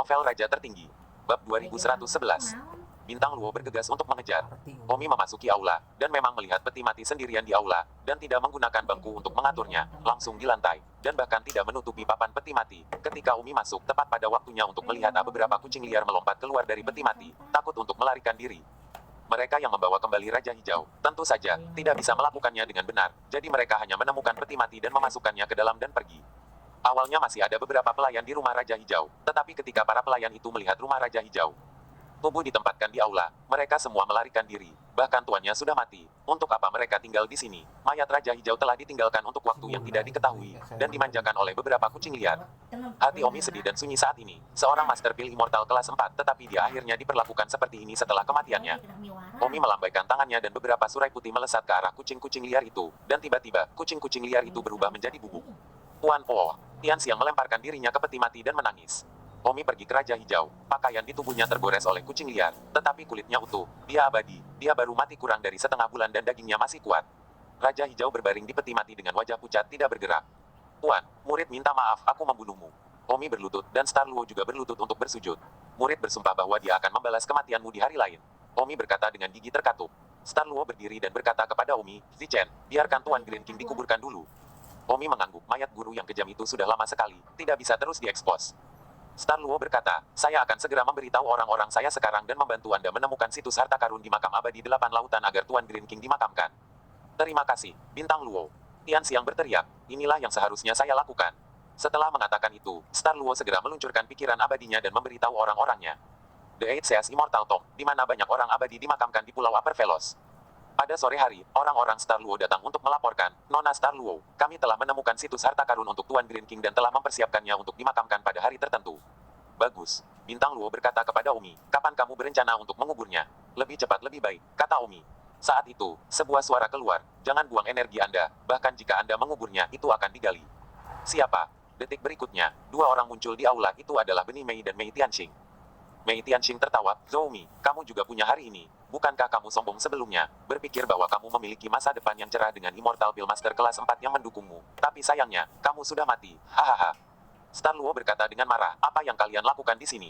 Novel Raja Tertinggi. Bab 2111. Bintang Luo bergegas untuk mengejar. Omi memasuki aula, dan memang melihat peti mati sendirian di aula, dan tidak menggunakan bangku untuk mengaturnya, langsung di lantai, dan bahkan tidak menutupi papan peti mati. Ketika Omi masuk tepat pada waktunya untuk melihat beberapa kucing liar melompat keluar dari peti mati, takut untuk melarikan diri. Mereka yang membawa kembali Raja Hijau, tentu saja, tidak bisa melakukannya dengan benar, jadi mereka hanya menemukan peti mati dan memasukkannya ke dalam dan pergi. Awalnya masih ada beberapa pelayan di rumah Raja Hijau, tetapi ketika para pelayan itu melihat rumah Raja Hijau, tubuh ditempatkan di aula, mereka semua melarikan diri. Bahkan tuannya sudah mati. Untuk apa mereka tinggal di sini? Mayat Raja Hijau telah ditinggalkan untuk waktu yang tidak diketahui, dan dimanjakan oleh beberapa kucing liar. Hati Omi sedih dan sunyi saat ini. Seorang Master Pil Immortal kelas 4, tetapi dia akhirnya diperlakukan seperti ini setelah kematiannya. Omi melambaikan tangannya dan beberapa surai putih melesat ke arah kucing-kucing liar itu, dan tiba-tiba, kucing-kucing liar itu berubah menjadi bubuk. Tuan Po, Tianxiang melemparkan dirinya ke peti mati dan menangis. Omi pergi ke Raja Hijau. Pakaian di tubuhnya tergores oleh kucing liar, tetapi kulitnya utuh. Dia abadi. Dia baru mati kurang dari setengah bulan dan dagingnya masih kuat. Raja Hijau berbaring di peti mati dengan wajah pucat tidak bergerak. Tuan, murid minta maaf, aku membunuhmu. Omi berlutut, dan Star Luo juga berlutut untuk bersujud. Murid bersumpah bahwa dia akan membalas kematianmu di hari lain. Omi berkata dengan gigi terkatup. Star Luo berdiri dan berkata kepada Omi, Zichen, biarkan Tuan Green King dikuburkan dulu. Omi mengangguk, mayat guru yang kejam itu sudah lama sekali, tidak bisa terus diekspos. Star Luo berkata, saya akan segera memberitahu orang-orang saya sekarang dan membantu Anda menemukan situs harta karun di makam abadi 8 lautan agar Tuan Green King dimakamkan. Terima kasih, Bintang Luo. Tianxiang berteriak, inilah yang seharusnya saya lakukan. Setelah mengatakan itu, Star Luo segera meluncurkan pikiran abadinya dan memberitahu orang-orangnya. The Eight Seas Immortal Tomb, di mana banyak orang abadi dimakamkan di Pulau Upper Velos. Pada sore hari, orang-orang Star Luo datang untuk melaporkan, Nona Star Luo, kami telah menemukan situs harta karun untuk Tuan Green King dan telah mempersiapkannya untuk dimakamkan pada hari tertentu. Bagus. Bintang Luo berkata kepada Omi, kapan kamu berencana untuk menguburnya? Lebih cepat lebih baik, kata Omi. Saat itu, sebuah suara keluar, jangan buang energi Anda, bahkan jika Anda menguburnya, itu akan digali. Siapa? Detik berikutnya, dua orang muncul di aula, itu adalah Benih Mei dan Mei Tianxing. Mei Tianxing tertawa, Zhou Mi, kamu juga punya hari ini. Bukankah kamu sombong sebelumnya, berpikir bahwa kamu memiliki masa depan yang cerah dengan Immortal Pil Master kelas 4 yang mendukungmu? Tapi sayangnya, kamu sudah mati, hahaha. Star Luo berkata dengan marah, apa yang kalian lakukan di sini?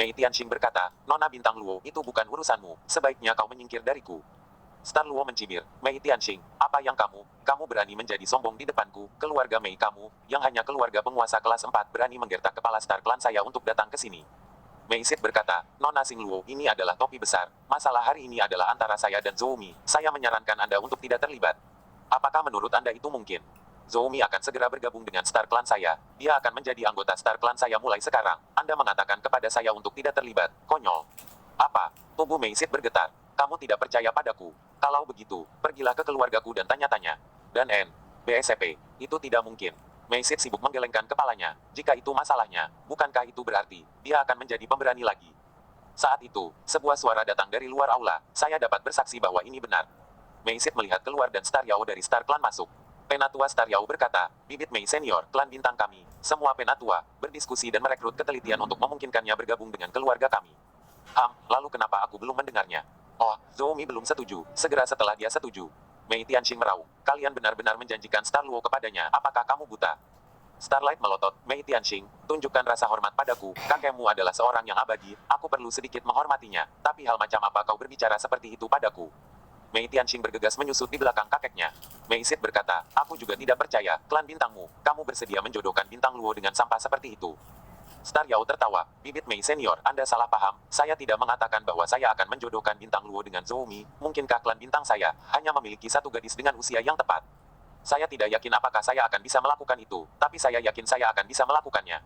Mei Tianxing berkata, Nona Bintang Luo, itu bukan urusanmu, sebaiknya kau menyingkir dariku. Star Luo mencibir, Mei Tianxing, apa yang kamu berani menjadi sombong di depanku, keluarga Mei kamu, yang hanya keluarga penguasa kelas 4 berani menggertak kepala Star Clan saya untuk datang ke sini. Mei Sid berkata, Nona Xing Luo, ini adalah topi besar. Masalah hari ini adalah antara saya dan Zhou Mi. Saya menyarankan Anda untuk tidak terlibat. Apakah menurut Anda itu mungkin? Zhou Mi akan segera bergabung dengan Star Clan saya. Dia akan menjadi anggota Star Clan saya mulai sekarang. Anda mengatakan kepada saya untuk tidak terlibat. Konyol. Apa? Tubuh Mei Sid bergetar. Kamu tidak percaya padaku. Kalau begitu, pergilah ke keluargaku dan tanya-tanya. Dan BSP. Itu tidak mungkin. Mei Sid sibuk menggelengkan kepalanya. Jika itu masalahnya, bukankah itu berarti dia akan menjadi pemberani lagi? Saat itu, sebuah suara datang dari luar aula. Saya dapat bersaksi bahwa ini benar. Mei Sid melihat keluar dan Star Yao dari Star Clan masuk. Penatua Star Yao berkata, Bibit Mei Senior, klan bintang kami, semua penatua, berdiskusi dan merekrut ketelitian untuk memungkinkannya bergabung dengan keluarga kami. Lalu kenapa aku belum mendengarnya? Oh, Zhou Mi belum setuju, segera setelah dia setuju. Mei Tianxing meraung, kalian benar-benar menjanjikan Star Luo kepadanya, apakah kamu buta? Starlight melotot, Mei Tianxing, tunjukkan rasa hormat padaku, kakekmu adalah seorang yang abadi, aku perlu sedikit menghormatinya, tapi hal macam apa kau berbicara seperti itu padaku? Mei Tianxing bergegas menyusut di belakang kakeknya. Mei Sid berkata, aku juga tidak percaya, klan bintangmu, kamu bersedia menjodohkan bintang Luo dengan sampah seperti itu. Star Yao tertawa, Bibit Mei Senior, Anda salah paham, saya tidak mengatakan bahwa saya akan menjodohkan bintang Luo dengan Zhou Mi, mungkinkah klan bintang saya hanya memiliki satu gadis dengan usia yang tepat? Saya tidak yakin apakah saya akan bisa melakukan itu, tapi saya yakin saya akan bisa melakukannya.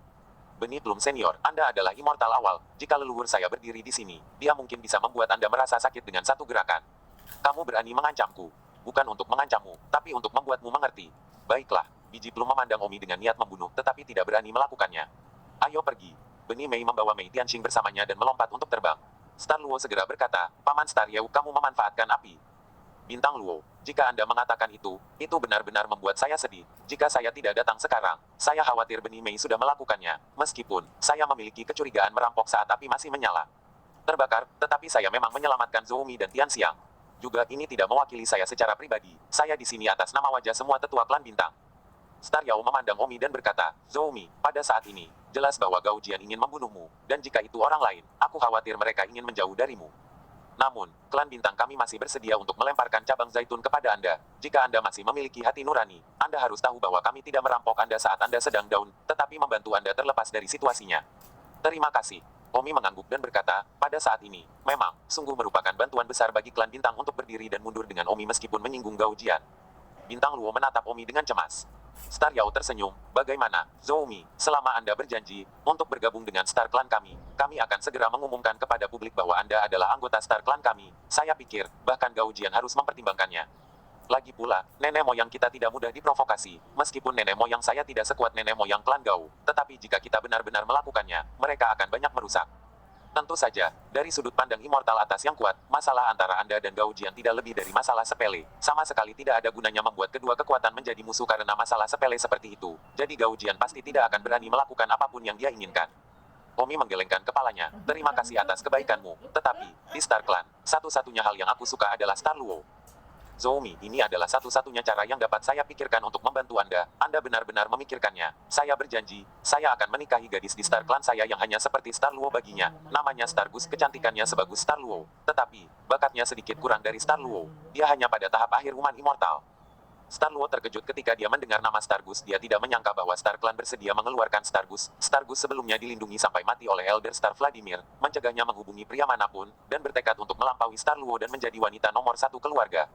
Benih Bloom Senior, Anda adalah immortal awal, jika leluhur saya berdiri di sini, dia mungkin bisa membuat Anda merasa sakit dengan satu gerakan. Kamu berani mengancamku, bukan untuk mengancammu, tapi untuk membuatmu mengerti. Baiklah, biji Bloom memandang Omi dengan niat membunuh, tetapi tidak berani melakukannya. Ayo pergi. Benih Mei membawa Mei Tianxing bersamanya dan melompat untuk terbang. Star Luo segera berkata, Paman Star Yao, kamu memanfaatkan api. Bintang Luo, jika Anda mengatakan itu benar-benar membuat saya sedih. Jika saya tidak datang sekarang, saya khawatir Benih Mei sudah melakukannya, meskipun saya memiliki kecurigaan merampok saat api masih menyala. Terbakar, tetapi saya memang menyelamatkan Zhou Mi dan Tianxiang. Juga ini tidak mewakili saya secara pribadi, saya di sini atas nama wajah semua tetua klan bintang. Star Yao memandang Omi dan berkata, Zhou Mi, pada saat ini, jelas bahwa Gao Jian ingin membunuhmu, dan jika itu orang lain, aku khawatir mereka ingin menjauh darimu. Namun, klan bintang kami masih bersedia untuk melemparkan cabang zaitun kepada Anda. Jika Anda masih memiliki hati nurani, Anda harus tahu bahwa kami tidak merampok Anda saat Anda sedang down, tetapi membantu Anda terlepas dari situasinya. Terima kasih. Omi mengangguk dan berkata, pada saat ini, memang, sungguh merupakan bantuan besar bagi klan bintang untuk berdiri dan mundur dengan Omi meskipun menyinggung Gao Jian. Bintang Luo menatap Omi dengan cemas. Star Yao tersenyum, bagaimana, Zhou Mi, selama Anda berjanji untuk bergabung dengan Star Clan kami akan segera mengumumkan kepada publik bahwa Anda adalah anggota Star Clan kami. Saya pikir, bahkan Gao Jian harus mempertimbangkannya. Lagi pula, nenek moyang kita tidak mudah diprovokasi, meskipun nenek moyang saya tidak sekuat nenek moyang klan Gao, tetapi jika kita benar-benar melakukannya, mereka akan banyak merusak. Tentu saja, dari sudut pandang immortal atas yang kuat, masalah antara Anda dan Gao Jian tidak lebih dari masalah sepele. Sama sekali tidak ada gunanya membuat kedua kekuatan menjadi musuh karena masalah sepele seperti itu. Jadi Gao Jian pasti tidak akan berani melakukan apapun yang dia inginkan. Omi menggelengkan kepalanya. Terima kasih atas kebaikanmu. Tetapi, di Star Clan, satu-satunya hal yang aku suka adalah Star Luo. Zhou Mi, ini adalah satu-satunya cara yang dapat saya pikirkan untuk membantu Anda. Anda benar-benar memikirkannya. Saya berjanji, saya akan menikahi gadis di Star Clan saya yang hanya seperti Star Luo baginya. Namanya Stargus, kecantikannya sebagus Star Luo. Tetapi, bakatnya sedikit kurang dari Star Luo. Dia hanya pada tahap akhir Woman Immortal. Star Luo terkejut ketika dia mendengar nama Stargus. Dia tidak menyangka bahwa Star Clan bersedia mengeluarkan Stargus. Stargus sebelumnya dilindungi sampai mati oleh Elder Star Vladimir, mencegahnya menghubungi pria manapun, dan bertekad untuk melampaui Star Luo dan menjadi wanita nomor satu keluarga.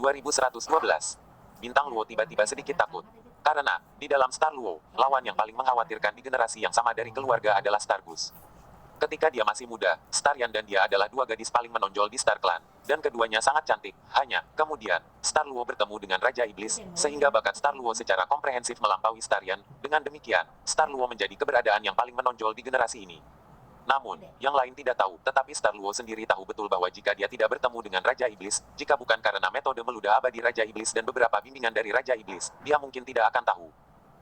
2112. Bintang Luo tiba-tiba sedikit takut. Karena, di dalam Star Luo, lawan yang paling mengkhawatirkan di generasi yang sama dari keluarga adalah Stargus. Ketika dia masih muda, Staryan dan dia adalah dua gadis paling menonjol di Star Clan, dan keduanya sangat cantik. Hanya, kemudian, Star Luo bertemu dengan Raja Iblis, sehingga bakat Star Luo secara komprehensif melampaui Staryan. Dengan demikian, Star Luo menjadi keberadaan yang paling menonjol di generasi ini. Namun, yang lain tidak tahu, tetapi Star Luo sendiri tahu betul bahwa jika dia tidak bertemu dengan Raja Iblis, jika bukan karena metode meludah abadi Raja Iblis dan beberapa bimbingan dari Raja Iblis, dia mungkin tidak akan tahu.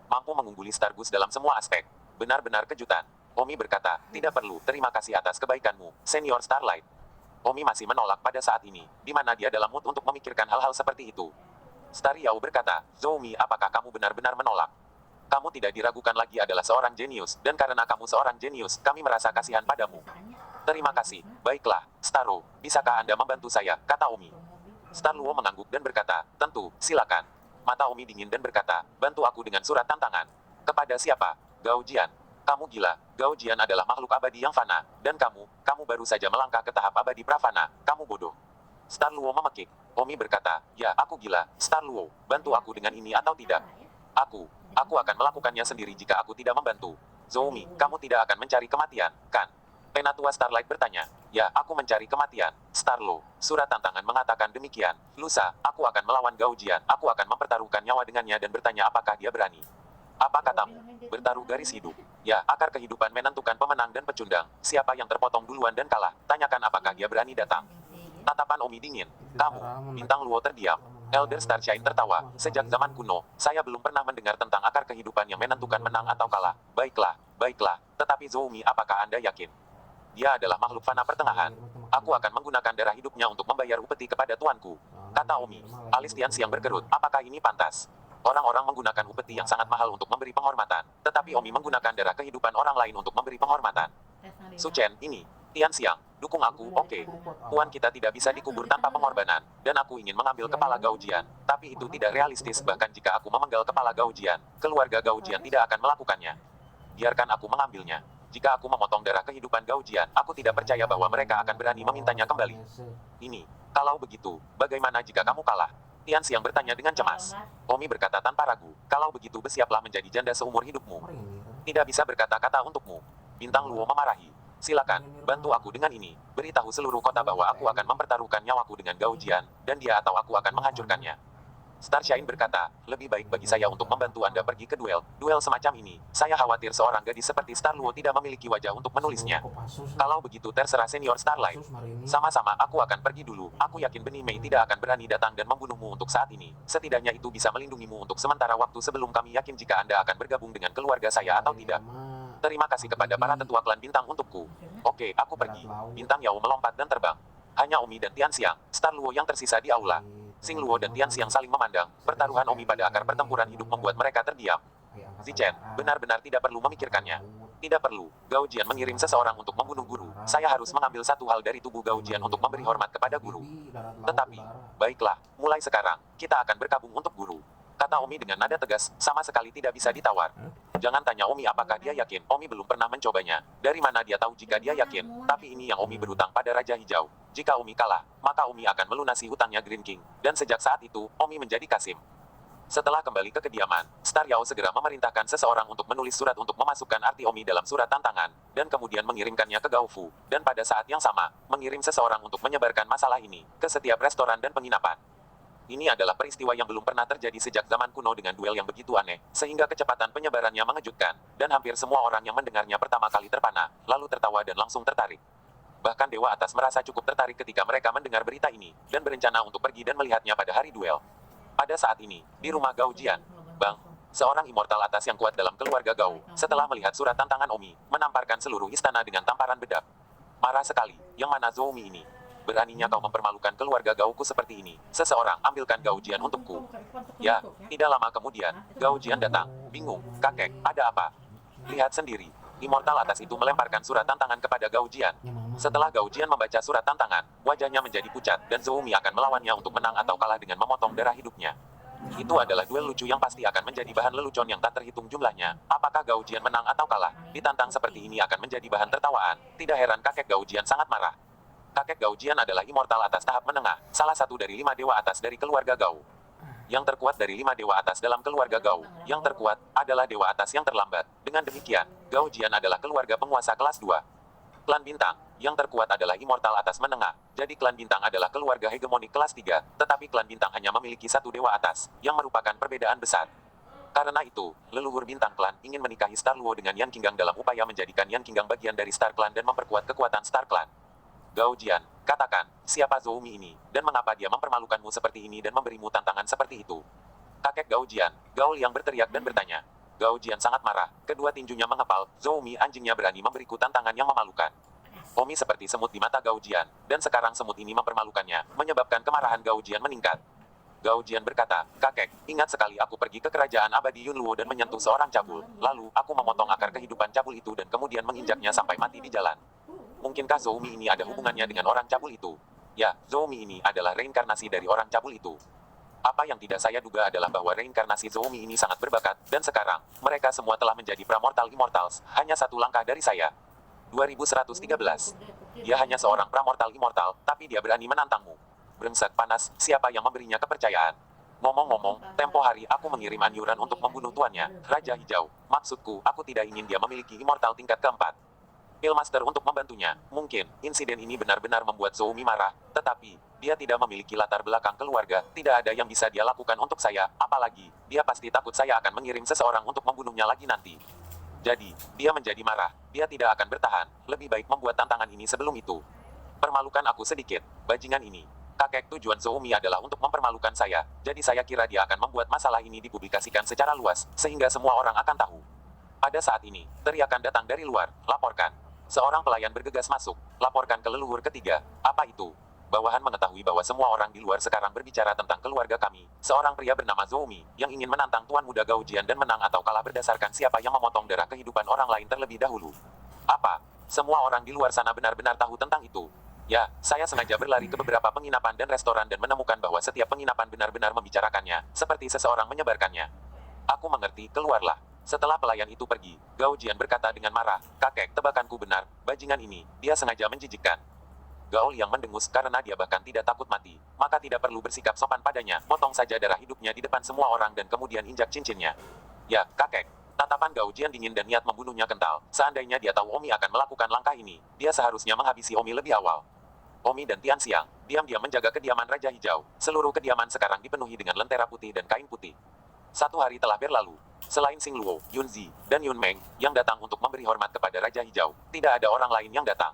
Mampu mengungguli Stargus dalam semua aspek. Benar-benar kejutan. Omi berkata, tidak perlu, terima kasih atas kebaikanmu, Senior Starlight. Omi masih menolak pada saat ini, di mana dia dalam mood untuk memikirkan hal-hal seperti itu. Star Yao berkata, Zhou Mi, apakah kamu benar-benar menolak? Kamu tidak diragukan lagi adalah seorang jenius, dan karena kamu seorang jenius, kami merasa kasihan padamu. Terima kasih. Baiklah, Starro, bisakah Anda membantu saya, kata Omi. Star Luo mengangguk dan berkata, tentu, silakan. Mata Omi dingin dan berkata, bantu aku dengan surat tantangan. Kepada siapa? Gao Jian. Kamu gila, Gao Jian adalah makhluk abadi yang fana, dan kamu baru saja melangkah ke tahap abadi pravana, kamu bodoh. Star Luo memekik. Omi berkata, ya aku gila, Star Luo, bantu aku dengan ini atau tidak. Aku akan melakukannya sendiri jika aku tidak membantu. Zhou Mi, kamu tidak akan mencari kematian, kan? Penatua Starlight bertanya. Ya, aku mencari kematian. Star Luo, surat tantangan mengatakan demikian. Lusa, aku akan melawan Gao Jian. Aku akan mempertaruhkan nyawa dengannya dan bertanya apakah dia berani. Apa katamu? Bertaruh garis hidup. Ya, akar kehidupan menentukan pemenang dan pecundang. Siapa yang terpotong duluan dan kalah, tanyakan apakah dia berani datang. Tatapan Omi dingin. Kamu, bintang Luo terdiam. Elder Starshine tertawa. Sejak zaman kuno, saya belum pernah mendengar tentang akar kehidupan yang menentukan menang atau kalah. Baiklah. Tetapi Zhou Mi, apakah Anda yakin? Dia adalah makhluk fana pertengahan. Aku akan menggunakan darah hidupnya untuk membayar upeti kepada tuanku. Kata Omi. Alis Tianxiang berkerut. Apakah ini pantas? Orang-orang menggunakan upeti yang sangat mahal untuk memberi penghormatan. Tetapi Omi menggunakan darah kehidupan orang lain untuk memberi penghormatan. Su Chen, ini. Tianxiang, dukung aku, oke. Tuan kita tidak bisa dikubur tanpa pengorbanan, dan aku ingin mengambil kepala Gao Jian. Tapi itu tidak realistis bahkan jika aku memenggal kepala Gao Jian, keluarga Gao Jian tidak akan melakukannya. Biarkan aku mengambilnya. Jika aku memotong darah kehidupan Gao Jian, aku tidak percaya bahwa mereka akan berani memintanya kembali. Ini, kalau begitu, bagaimana jika kamu kalah? Tianxiang bertanya dengan cemas. Omi berkata tanpa ragu, kalau begitu bersiaplah menjadi janda seumur hidupmu. Tidak bisa berkata-kata untukmu. Bintang Luo memarahi. Silakan, bantu aku dengan ini. Beritahu seluruh kota bahwa aku akan mempertaruhkan nyawaku dengan Gao Jian, dan dia atau aku akan menghancurkannya. Starshine berkata, lebih baik bagi saya untuk membantu Anda pergi ke duel semacam ini. Saya khawatir seorang gadis seperti Star Luo tidak memiliki wajah untuk menulisnya. Kalau begitu terserah Senior Starlight. Sama-sama, aku akan pergi dulu. Aku yakin Benih Mei tidak akan berani datang dan membunuhmu untuk saat ini. Setidaknya itu bisa melindungimu untuk sementara waktu sebelum kami yakin jika Anda akan bergabung dengan keluarga saya atau tidak. Terima kasih kepada para tetua klan bintang untukku. Oke, aku pergi. Bintang Yao melompat dan terbang. Hanya Omi dan Tianxiang, Star Luo yang tersisa di aula. Xing Luo dan Tian Xiang saling memandang. Pertaruhan Omi pada akar pertempuran hidup membuat mereka terdiam. Zichen, benar-benar tidak perlu memikirkannya. Tidak perlu. Gao Jian mengirim seseorang untuk membunuh guru. Saya harus mengambil satu hal dari tubuh Gao Jian untuk memberi hormat kepada guru. Tetapi, baiklah, mulai sekarang, kita akan berkabung untuk guru. Kata Omi dengan nada tegas, sama sekali tidak bisa ditawar. Jangan tanya Omi apakah dia yakin, Omi belum pernah mencobanya. Dari mana dia tahu jika dia yakin, tapi ini yang Omi berutang pada Raja Hijau. Jika Omi kalah, maka Omi akan melunasi hutangnya Green King. Dan sejak saat itu, Omi menjadi Kasim. Setelah kembali ke kediaman, Star Yao segera memerintahkan seseorang untuk menulis surat untuk memasukkan arti Omi dalam surat tantangan, dan kemudian mengirimkannya ke Gao Fu, dan pada saat yang sama, mengirim seseorang untuk menyebarkan masalah ini ke setiap restoran dan penginapan. Ini adalah peristiwa yang belum pernah terjadi sejak zaman kuno dengan duel yang begitu aneh, sehingga kecepatan penyebarannya mengejutkan, dan hampir semua orang yang mendengarnya pertama kali terpana, lalu tertawa dan langsung tertarik. Bahkan Dewa Atas merasa cukup tertarik ketika mereka mendengar berita ini, dan berencana untuk pergi dan melihatnya pada hari duel. Pada saat ini, di rumah Gao Jian, Bang, seorang immortal atas yang kuat dalam keluarga Gao, setelah melihat surat tantangan Omi, menamparkan seluruh istana dengan tamparan bedak. Marah sekali, yang mana Zhou Mi ini? Beraninya kau mempermalukan keluarga Gaoku seperti ini. Seseorang ambilkan Gao Jian untukku. Ya, tidak lama kemudian, Gao Jian datang. Bingung, kakek, ada apa? Lihat sendiri. Immortal atas itu melemparkan surat tantangan kepada Gao Jian. Setelah Gao Jian membaca surat tantangan, wajahnya menjadi pucat, dan Zhou Mi akan melawannya untuk menang atau kalah dengan memotong darah hidupnya. Itu adalah duel lucu yang pasti akan menjadi bahan lelucon yang tak terhitung jumlahnya. Apakah Gao Jian menang atau kalah? Ditantang seperti ini akan menjadi bahan tertawaan. Tidak heran kakek Gao Jian sangat marah. Kakek Gao Jian adalah immortal atas tahap menengah, salah satu dari 5 dewa atas dari keluarga Gao. Yang terkuat dari 5 dewa atas dalam keluarga Gao, yang terkuat adalah dewa atas yang terlambat. Dengan demikian, Gao Jian adalah keluarga penguasa kelas 2. Klan Bintang, yang terkuat adalah immortal atas menengah, jadi klan Bintang adalah keluarga hegemonik kelas 3, tetapi klan Bintang hanya memiliki satu dewa atas, yang merupakan perbedaan besar. Karena itu, leluhur Bintang Klan ingin menikahi Star Luo dengan Yan Qinggang dalam upaya menjadikan Yan Qinggang bagian dari Star Clan dan memperkuat kekuatan Star Clan. Gao Jian, katakan, siapa Zhou Mi ini, dan mengapa dia mempermalukanmu seperti ini dan memberimu tantangan seperti itu? Kakek Gao Jian, Gao Liang berteriak dan bertanya. Gao Jian sangat marah, kedua tinjunya mengepal, Zhou Mi anjingnya berani memberiku tantangan yang memalukan. Omi seperti semut di mata Gao Jian, dan sekarang semut ini mempermalukannya, menyebabkan kemarahan Gao Jian meningkat. Gao Jian berkata, kakek, ingat sekali aku pergi ke kerajaan abadi Yunluo dan menyentuh seorang cabul, lalu aku memotong akar kehidupan cabul itu dan kemudian menginjaknya sampai mati di jalan. Mungkinkah Zhou Mi ini ada hubungannya dengan orang cabul itu? Ya, Zhou Mi ini adalah reinkarnasi dari orang cabul itu. Apa yang tidak saya duga adalah bahwa reinkarnasi Zhou Mi ini sangat berbakat, dan sekarang, mereka semua telah menjadi Pramortal Immortals, hanya satu langkah dari saya. 2113. Dia hanya seorang Pramortal Immortal, tapi dia berani menantangmu. Brengsek panas, siapa yang memberinya kepercayaan? Ngomong-ngomong, tempo hari aku mengirim anjuran untuk membunuh tuannya, Raja Hijau. Maksudku, aku tidak ingin dia memiliki Immortal tingkat keempat. Pillmaster untuk membantunya. Mungkin, insiden ini benar-benar membuat Zhou Mi marah, tetapi, dia tidak memiliki latar belakang keluarga, tidak ada yang bisa dia lakukan untuk saya, apalagi, dia pasti takut saya akan mengirim seseorang untuk membunuhnya lagi nanti. Jadi, dia menjadi marah, dia tidak akan bertahan, lebih baik membuat tantangan ini sebelum itu. Permalukan aku sedikit, bajingan ini. Kakek tujuan Zhou Mi adalah untuk mempermalukan saya, jadi saya kira dia akan membuat masalah ini dipublikasikan secara luas, sehingga semua orang akan tahu. Pada saat ini, teriakan datang dari luar, laporkan. Seorang pelayan bergegas masuk, laporkan ke leluhur ketiga. Apa itu? Bawahan mengetahui bahwa semua orang di luar sekarang berbicara tentang keluarga kami. Seorang pria bernama Zhou Mi, yang ingin menantang Tuan Muda Gao Jian dan menang atau kalah berdasarkan siapa yang memotong darah kehidupan orang lain terlebih dahulu. Apa? Semua orang di luar sana benar-benar tahu tentang itu. Ya, saya sengaja berlari ke beberapa penginapan dan restoran dan menemukan bahwa setiap penginapan benar-benar membicarakannya, seperti seseorang menyebarkannya. Aku mengerti, keluarlah. Setelah pelayan itu pergi, Gao Jian berkata dengan marah, kakek, tebakanku benar, bajingan ini, dia sengaja menjijikkan. Gao Liang mendengus karena dia bahkan tidak takut mati, maka tidak perlu bersikap sopan padanya, potong saja darah hidupnya di depan semua orang dan kemudian injak cincinnya. Ya, kakek. Tatapan Gao Jian dingin dan niat membunuhnya kental. Seandainya dia tahu Omi akan melakukan langkah ini, dia seharusnya menghabisi Omi lebih awal. Omi dan Tian Xiang, diam-diam menjaga kediaman Raja Hijau. Seluruh kediaman sekarang dipenuhi dengan lentera putih dan kain putih. 1 hari telah berlalu. Selain Xing Luo, Yun Zi, dan Yun Meng, yang datang untuk memberi hormat kepada Raja Hijau, tidak ada orang lain yang datang.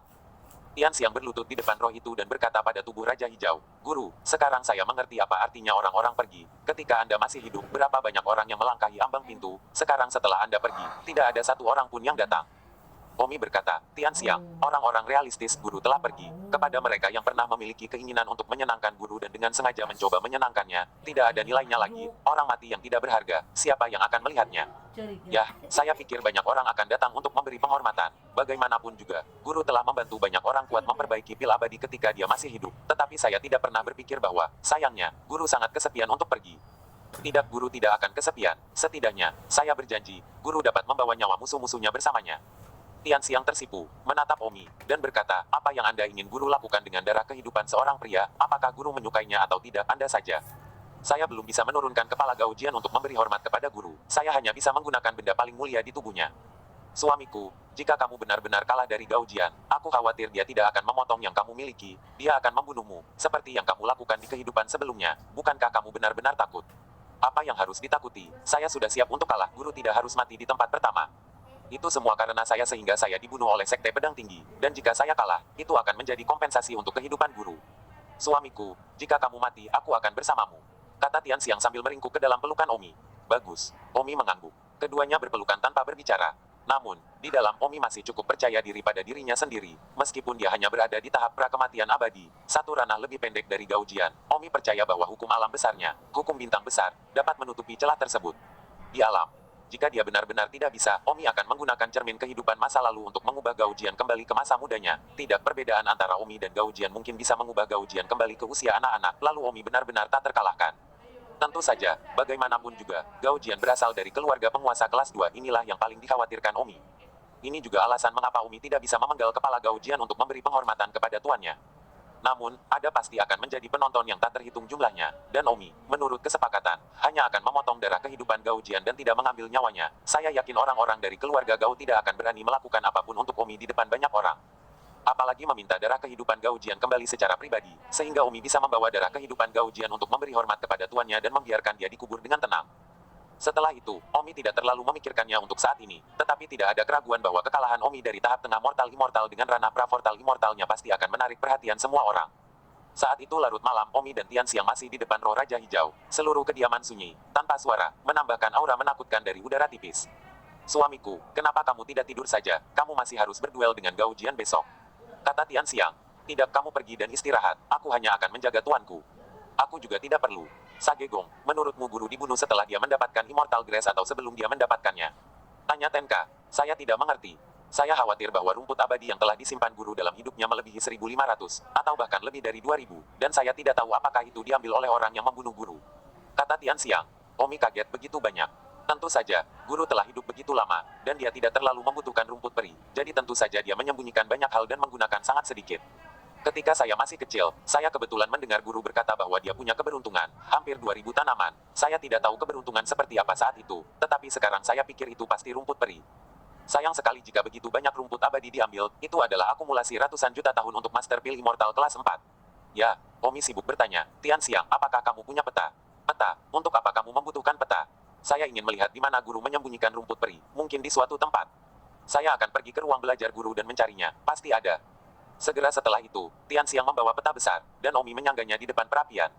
Tian Xiang berlutut di depan roh itu dan berkata pada tubuh Raja Hijau, Guru, sekarang saya mengerti apa artinya orang-orang pergi. Ketika Anda masih hidup, berapa banyak orang yang melangkahi ambang pintu, sekarang setelah Anda pergi, tidak ada satu orang pun yang datang. Omi berkata, Tianxiang, orang-orang realistis guru telah pergi. Kepada mereka yang pernah memiliki keinginan untuk menyenangkan guru dan dengan sengaja mencoba menyenangkannya, tidak ada nilainya lagi. Orang mati yang tidak berharga, siapa yang akan melihatnya? Ya, saya pikir banyak orang akan datang untuk memberi penghormatan. Bagaimanapun juga, guru telah membantu banyak orang kuat memperbaiki pil abadi ketika dia masih hidup. Tetapi saya tidak pernah berpikir bahwa, sayangnya, guru sangat kesepian untuk pergi. Tidak, guru tidak akan kesepian. Setidaknya, saya berjanji, guru dapat membawa nyawa musuh-musuhnya bersamanya. Tianxiang tersipu, menatap Omi, dan berkata, apa yang Anda ingin guru lakukan dengan darah kehidupan seorang pria, apakah guru menyukainya atau tidak, Anda saja. Saya belum bisa menurunkan kepala Gao Jian untuk memberi hormat kepada guru, saya hanya bisa menggunakan benda paling mulia di tubuhnya. Suamiku, jika kamu benar-benar kalah dari Gao Jian, aku khawatir dia tidak akan memotong yang kamu miliki, dia akan membunuhmu, seperti yang kamu lakukan di kehidupan sebelumnya, bukankah kamu benar-benar takut? Apa yang harus ditakuti? Saya sudah siap untuk kalah, guru tidak harus mati di tempat pertama. Itu semua karena saya sehingga saya dibunuh oleh Sekte Pedang Tinggi, dan jika saya kalah, itu akan menjadi kompensasi untuk kehidupan guru. Suamiku, jika kamu mati, aku akan bersamamu. Kata Tianxiang sambil meringkuk ke dalam pelukan Omi. Bagus, Omi mengangguk. Keduanya berpelukan tanpa berbicara. Namun, di dalam Omi masih cukup percaya diri pada dirinya sendiri, meskipun dia hanya berada di tahap pra-kematian abadi, satu ranah lebih pendek dari Gao Jian. Omi percaya bahwa hukum alam besarnya, hukum bintang besar, dapat menutupi celah tersebut. Di alam, jika dia benar-benar tidak bisa, Omi akan menggunakan cermin kehidupan masa lalu untuk mengubah Gao Jian kembali ke masa mudanya. Tidak, perbedaan antara Omi dan Gao Jian mungkin bisa mengubah Gao Jian kembali ke usia anak-anak, lalu Omi benar-benar tak terkalahkan. Tentu saja, bagaimanapun juga, Gao Jian berasal dari keluarga penguasa kelas 2, inilah yang paling dikhawatirkan Omi. Ini juga alasan mengapa Omi tidak bisa memenggal kepala Gao Jian untuk memberi penghormatan kepada tuannya. Namun, ada pasti akan menjadi penonton yang tak terhitung jumlahnya, dan Omi, menurut kesepakatan, hanya akan memotong darah kehidupan Gao Jian dan tidak mengambil nyawanya. Saya yakin orang-orang dari keluarga Gao tidak akan berani melakukan apapun untuk Omi di depan banyak orang. Apalagi meminta darah kehidupan Gao Jian kembali secara pribadi, sehingga Omi bisa membawa darah kehidupan Gao Jian untuk memberi hormat kepada tuannya dan membiarkan dia dikubur dengan tenang. Setelah itu, Omi tidak terlalu memikirkannya untuk saat ini, tetapi tidak ada keraguan bahwa kekalahan Omi dari tahap tengah mortal immortal dengan ranah pra-mortal immortalnya pasti akan menarik perhatian semua orang. Saat itu larut malam, Omi dan Tianxiang masih di depan roh Raja Hijau. Seluruh kediaman sunyi, tanpa suara, menambahkan aura menakutkan dari udara tipis. Suamiku, kenapa kamu tidak tidur saja? Kamu masih harus berduel dengan Gao Jian besok. Kata Tianxiang, tidak, kamu pergi dan istirahat, aku hanya akan menjaga tuanku. Aku juga tidak perlu. Sagegong, menurutmu guru dibunuh setelah dia mendapatkan Immortal Grace atau sebelum dia mendapatkannya? Tanya Tenka. Saya tidak mengerti. Saya khawatir bahwa rumput abadi yang telah disimpan guru dalam hidupnya melebihi 1.500, atau bahkan lebih dari 2.000, dan saya tidak tahu apakah itu diambil oleh orang yang membunuh guru. Kata Tianxiang. Omi kaget begitu banyak. Tentu saja, guru telah hidup begitu lama, dan dia tidak terlalu membutuhkan rumput peri, jadi tentu saja dia menyembunyikan banyak hal dan menggunakan sangat sedikit. Ketika saya masih kecil, saya kebetulan mendengar guru berkata bahwa dia punya keberuntungan, hampir 2.000 tanaman. Saya tidak tahu keberuntungan seperti apa saat itu, tetapi sekarang saya pikir itu pasti rumput peri. Sayang sekali jika begitu banyak rumput abadi diambil, itu adalah akumulasi ratusan juta tahun untuk Master Pil Immortal kelas 4. Ya, Omi sibuk bertanya, Tianxiang, apakah kamu punya peta? Peta, untuk apa kamu membutuhkan peta? Saya ingin melihat di mana guru menyembunyikan rumput peri, mungkin di suatu tempat. Saya akan pergi ke ruang belajar guru dan mencarinya, pasti ada. Segera setelah itu, Tianxiang membawa peta besar, dan Omi menyangganya di depan perapian.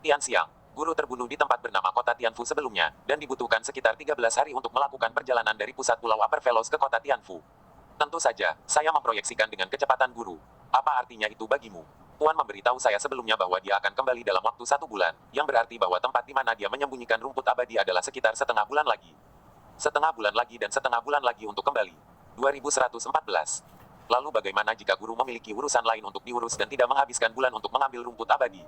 Tianxiang, guru terbunuh di tempat bernama kota Tianfu sebelumnya, dan dibutuhkan sekitar 13 hari untuk melakukan perjalanan dari pusat pulau Upper Velos ke kota Tianfu. Tentu saja, saya memproyeksikan dengan kecepatan guru. Apa artinya itu bagimu? Tuan memberitahu saya sebelumnya bahwa dia akan kembali dalam waktu 1 bulan, yang berarti bahwa tempat di mana dia menyembunyikan rumput abadi adalah sekitar setengah bulan lagi. Setengah bulan lagi dan setengah bulan lagi untuk kembali. 2114. Lalu bagaimana jika guru memiliki urusan lain untuk diurus dan tidak menghabiskan bulan untuk mengambil rumput abadi?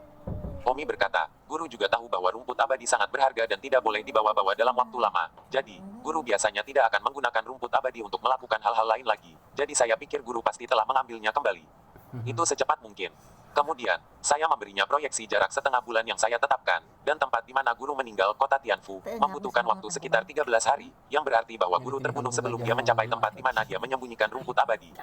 Omi berkata, guru juga tahu bahwa rumput abadi sangat berharga dan tidak boleh dibawa-bawa dalam waktu lama. Jadi, guru biasanya tidak akan menggunakan rumput abadi untuk melakukan hal-hal lain lagi. Jadi saya pikir guru pasti telah mengambilnya kembali. Itu secepat mungkin. Kemudian, saya memberinya proyeksi jarak setengah bulan yang saya tetapkan, dan tempat di mana guru meninggal kota Tianfu, membutuhkan waktu sekitar 13 hari, yang berarti bahwa guru terbunuh sebelum dia mencapai tempat di mana dia menyembunyikan rumput abadi.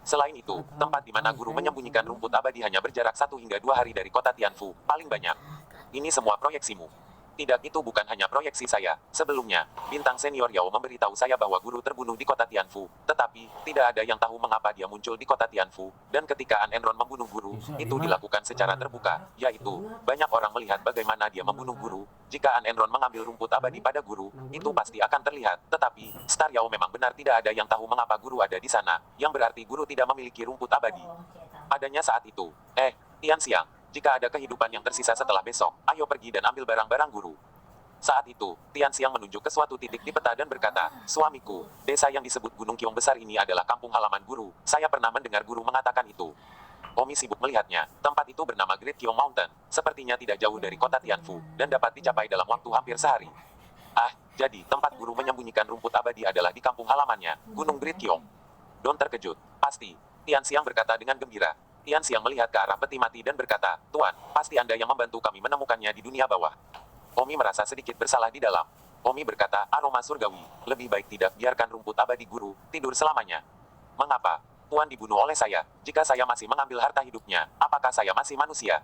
Selain itu, tempat di mana guru menyembunyikan rumput abadi hanya berjarak 1 hingga 2 hari dari kota Tianfu, paling banyak. Ini semua proyeksimu. Tidak, itu bukan hanya proyeksi saya. Sebelumnya, bintang senior Yao memberitahu saya bahwa guru terbunuh di kota Tianfu. Tetapi, tidak ada yang tahu mengapa dia muncul di kota Tianfu. Dan ketika An Enron membunuh guru, itu dilakukan secara terbuka. Yaitu, banyak orang melihat bagaimana dia membunuh guru. Jika An Enron mengambil rumput abadi pada guru, itu pasti akan terlihat. Tetapi, Star Yao memang benar tidak ada yang tahu mengapa guru ada di sana. Yang berarti guru tidak memiliki rumput abadi. Adanya saat itu. Tian Xiang. Jika ada kehidupan yang tersisa setelah besok, ayo pergi dan ambil barang-barang guru. Saat itu, Tian Xiang menunjuk ke suatu titik di peta dan berkata, suamiku, desa yang disebut Gunung Kiong besar ini adalah kampung halaman guru. Saya pernah mendengar guru mengatakan itu. Omi sibuk melihatnya. Tempat itu bernama Great Kiong Mountain. Sepertinya tidak jauh dari kota Tianfu, dan dapat dicapai dalam waktu hampir sehari. Jadi tempat guru menyembunyikan rumput abadi adalah di kampung halamannya, Gunung Great Kiong. Don terkejut. Pasti. Tian Xiang berkata dengan gembira. Tian Xiang melihat ke arah peti mati dan berkata, Tuan, pasti Anda yang membantu kami menemukannya di dunia bawah. Omi merasa sedikit bersalah di dalam. Omi berkata, aroma surgawi. Lebih baik tidak biarkan rumput abadi guru tidur selamanya. Mengapa? Tuan dibunuh oleh saya. Jika saya masih mengambil harta hidupnya, apakah saya masih manusia?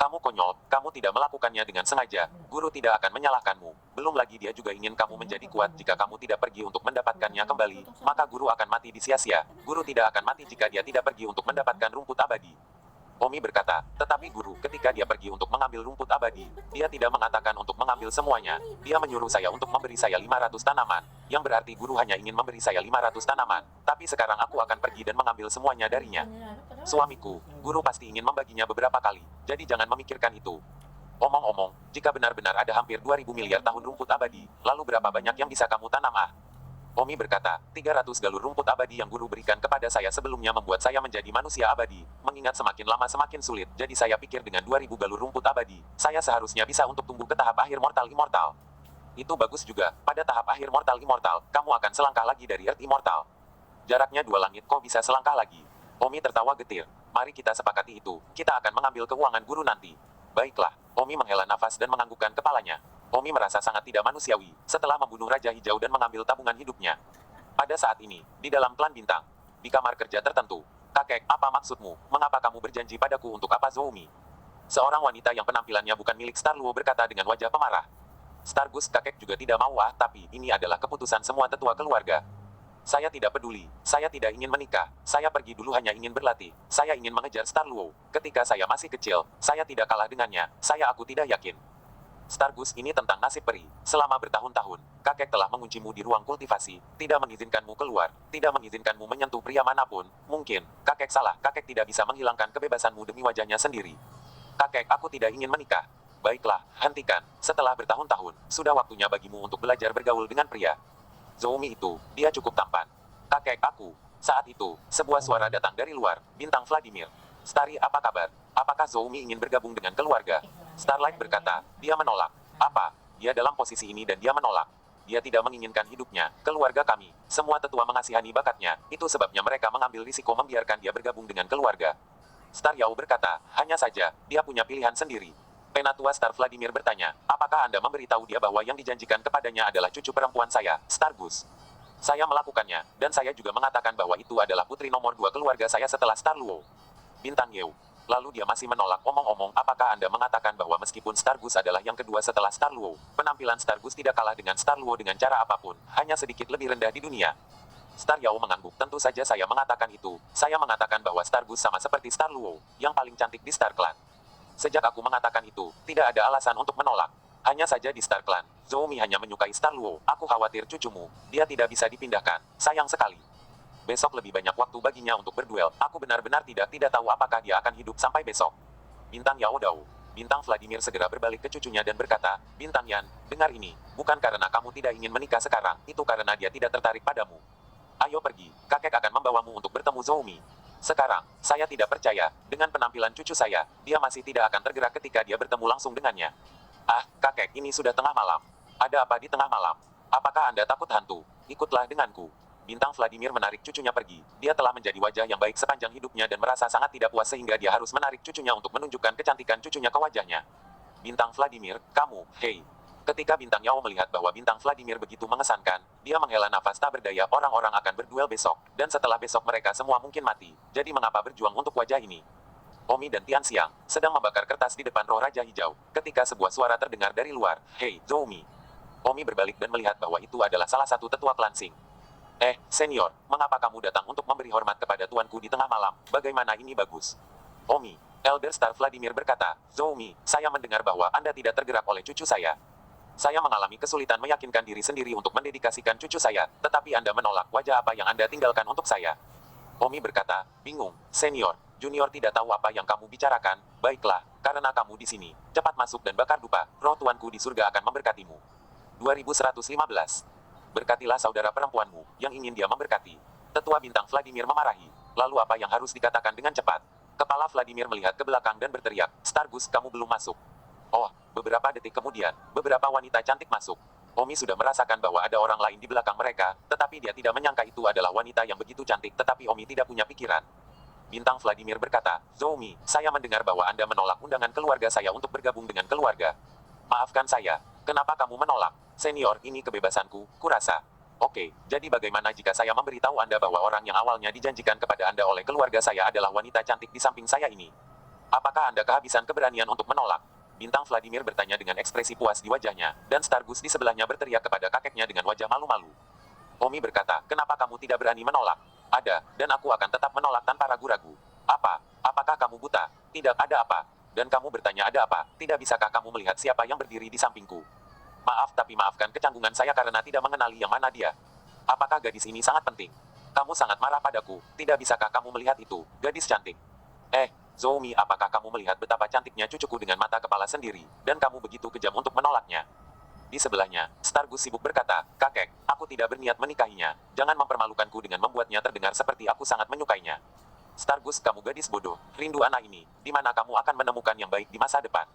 Kamu konyol, kamu tidak melakukannya dengan sengaja. Guru tidak akan menyalahkanmu. Belum lagi dia juga ingin kamu menjadi kuat jika kamu tidak pergi untuk mendapatkannya kembali. Maka guru akan mati di sia-sia. Guru tidak akan mati jika dia tidak pergi untuk mendapatkan rumput abadi. Omi berkata, tetapi guru, ketika dia pergi untuk mengambil rumput abadi, dia tidak mengatakan untuk mengambil semuanya. Dia menyuruh saya untuk memberi saya 500 tanaman. Yang berarti guru hanya ingin memberi saya 500 tanaman. Tapi sekarang aku akan pergi dan mengambil semuanya darinya. Suamiku, guru pasti ingin membaginya beberapa kali. Jadi jangan memikirkan itu. Omong-omong, jika benar-benar ada hampir 2000 miliar tahun rumput abadi, lalu berapa banyak yang bisa kamu tanam? Omi berkata, 300 galur rumput abadi yang guru berikan kepada saya sebelumnya membuat saya menjadi manusia abadi. Mengingat semakin lama semakin sulit, jadi saya pikir dengan 2000 galur rumput abadi, saya seharusnya bisa untuk tumbuh ke tahap akhir mortal immortal. Itu bagus juga, pada tahap akhir mortal immortal, kamu akan selangkah lagi dari Earth immortal. Jaraknya 2 langit, kok bisa selangkah lagi? Omi tertawa getir. Mari kita sepakati itu, kita akan mengambil keuangan guru nanti. Baiklah, Omi menghela nafas dan menganggukkan kepalanya. Omi merasa sangat tidak manusiawi, setelah membunuh Raja Hijau dan mengambil tabungan hidupnya. Pada saat ini, di dalam klan bintang, di kamar kerja tertentu, kakek, apa maksudmu? Mengapa kamu berjanji padaku untuk apa Zoumi? Seorang wanita yang penampilannya bukan milik Star Luo berkata dengan wajah pemarah. Stargus, kakek juga tidak mau tapi ini adalah keputusan semua tetua keluarga. Saya tidak peduli, saya tidak ingin menikah, saya pergi dulu hanya ingin berlatih, saya ingin mengejar Star Luo. Ketika saya masih kecil, saya tidak kalah dengannya, aku tidak yakin. Stargus, ini tentang nasib peri. Selama bertahun-tahun, kakek telah menguncimu di ruang kultivasi, tidak mengizinkanmu keluar, tidak mengizinkanmu menyentuh pria manapun. Mungkin, kakek salah, kakek tidak bisa menghilangkan kebebasanmu demi wajahnya sendiri. Kakek, aku tidak ingin menikah. Baiklah, hentikan. Setelah bertahun-tahun, sudah waktunya bagimu untuk belajar bergaul dengan pria. Zoumi itu, dia cukup tampan. Kakek, aku. Saat itu, sebuah suara datang dari luar, bintang Vladimir. Starry, apa kabar? Apakah Zoumi ingin bergabung dengan keluarga? Starlight berkata, dia menolak. Apa? Dia dalam posisi ini dan dia menolak. Dia tidak menginginkan hidupnya, keluarga kami. Semua tetua mengasihani bakatnya, itu sebabnya mereka mengambil risiko membiarkan dia bergabung dengan keluarga. Star Yao berkata, hanya saja, dia punya pilihan sendiri. Penatua Star Vladimir bertanya, apakah Anda memberitahu dia bahwa yang dijanjikan kepadanya adalah cucu perempuan saya, Stargus? Saya melakukannya, dan saya juga mengatakan bahwa itu adalah putri nomor 2 keluarga saya setelah Star Luo. Bintang Yeo. Lalu dia masih menolak. Omong-omong, apakah Anda mengatakan bahwa meskipun Stargus adalah yang kedua setelah Star Luo, penampilan Stargus tidak kalah dengan Star Luo dengan cara apapun, hanya sedikit lebih rendah di dunia? Star Yao mengangguk. Tentu saja saya mengatakan itu. Saya mengatakan bahwa Stargus sama seperti Star Luo, yang paling cantik di Star Clan. Sejak aku mengatakan itu, tidak ada alasan untuk menolak. Hanya saja di Star Clan, Zoumi hanya menyukai Star Luo. Aku khawatir cucumu, dia tidak bisa dipindahkan. Sayang sekali. Besok lebih banyak waktu baginya untuk berduel. Aku benar-benar tidak tahu apakah dia akan hidup sampai besok. Bintang Yao Dao. Bintang Vladimir segera berbalik ke cucunya dan berkata, Bintang Yan, dengar ini. Bukan karena kamu tidak ingin menikah sekarang, itu karena dia tidak tertarik padamu. Ayo pergi, kakek akan membawamu untuk bertemu Zoumi. Sekarang, saya tidak percaya, dengan penampilan cucu saya, dia masih tidak akan tergerak ketika dia bertemu langsung dengannya. Kakek, ini sudah tengah malam. Ada apa di tengah malam? Apakah Anda takut hantu? Ikutlah denganku. Bintang Vladimir menarik cucunya pergi. Dia telah menjadi wajah yang baik sepanjang hidupnya dan merasa sangat tidak puas sehingga dia harus menarik cucunya untuk menunjukkan kecantikan cucunya ke wajahnya. Bintang Vladimir, kamu, hei. Ketika Bintang Yao melihat bahwa Bintang Vladimir begitu mengesankan, dia menghela nafas tak berdaya. Orang-orang akan berduel besok, dan setelah besok mereka semua mungkin mati. Jadi mengapa berjuang untuk wajah ini? Omi dan Tianxiang sedang membakar kertas di depan roh Raja Hijau, ketika sebuah suara terdengar dari luar, "Hei, Zhou Mi." Omi berbalik dan melihat bahwa itu adalah salah satu tetua klan Xing. Senior, mengapa kamu datang untuk memberi hormat kepada tuanku di tengah malam? Bagaimana ini bagus?" Omi, Elder Star Vladimir berkata, "Zhou Mi, saya mendengar bahwa Anda tidak tergerak oleh cucu saya. Saya mengalami kesulitan meyakinkan diri sendiri untuk mendedikasikan cucu saya, tetapi Anda menolak. Wajah apa yang Anda tinggalkan untuk saya?" Omi berkata, "Bingung, senior. Junior tidak tahu apa yang kamu bicarakan. Baiklah, karena kamu di sini. Cepat masuk dan bakar dupa. Roh tuanku di surga akan memberkatimu." 2115. Berkatilah saudara perempuanmu, yang ingin dia memberkati. Tetua bintang Vladimir memarahi. Lalu apa yang harus dikatakan dengan cepat? Kepala Vladimir melihat ke belakang dan berteriak, "Stargus, kamu belum masuk." Oh, beberapa detik kemudian, beberapa wanita cantik masuk. Omi sudah merasakan bahwa ada orang lain di belakang mereka, tetapi dia tidak menyangka itu adalah wanita yang begitu cantik, tetapi Omi tidak punya pikiran. Bintang Vladimir berkata, "Zhou Mi, saya mendengar bahwa Anda menolak undangan keluarga saya untuk bergabung dengan keluarga. Maafkan saya. Kenapa kamu menolak? Senior, ini kebebasanku, kurasa. Oke, jadi bagaimana jika saya memberitahu Anda bahwa orang yang awalnya dijanjikan kepada Anda oleh keluarga saya adalah wanita cantik di samping saya ini? Apakah Anda kehabisan keberanian untuk menolak?" Bintang Vladimir bertanya dengan ekspresi puas di wajahnya, dan Stargus di sebelahnya berteriak kepada kakeknya dengan wajah malu-malu. Omi berkata, "Kenapa kamu tidak berani menolak?" "Ada, dan aku akan tetap menolak tanpa ragu-ragu." "Apa? Apakah kamu buta?" "Tidak ada apa. Dan kamu bertanya ada apa? Tidak bisakah kamu melihat siapa yang berdiri di sampingku?" "Maaf tapi maafkan kecanggungan saya karena tidak mengenali yang mana dia." "Apakah gadis ini sangat penting? Kamu sangat marah padaku, tidak bisakah kamu melihat itu, gadis cantik?" Zhou Mi, apakah kamu melihat betapa cantiknya cucuku dengan mata kepala sendiri, dan kamu begitu kejam untuk menolaknya?" Di sebelahnya, Stargus sibuk berkata, "Kakek, aku tidak berniat menikahinya. Jangan mempermalukanku dengan membuatnya terdengar seperti aku sangat menyukainya." "Stargus, kamu gadis bodoh, rindu anak ini, di mana kamu akan menemukan yang baik di masa depan?"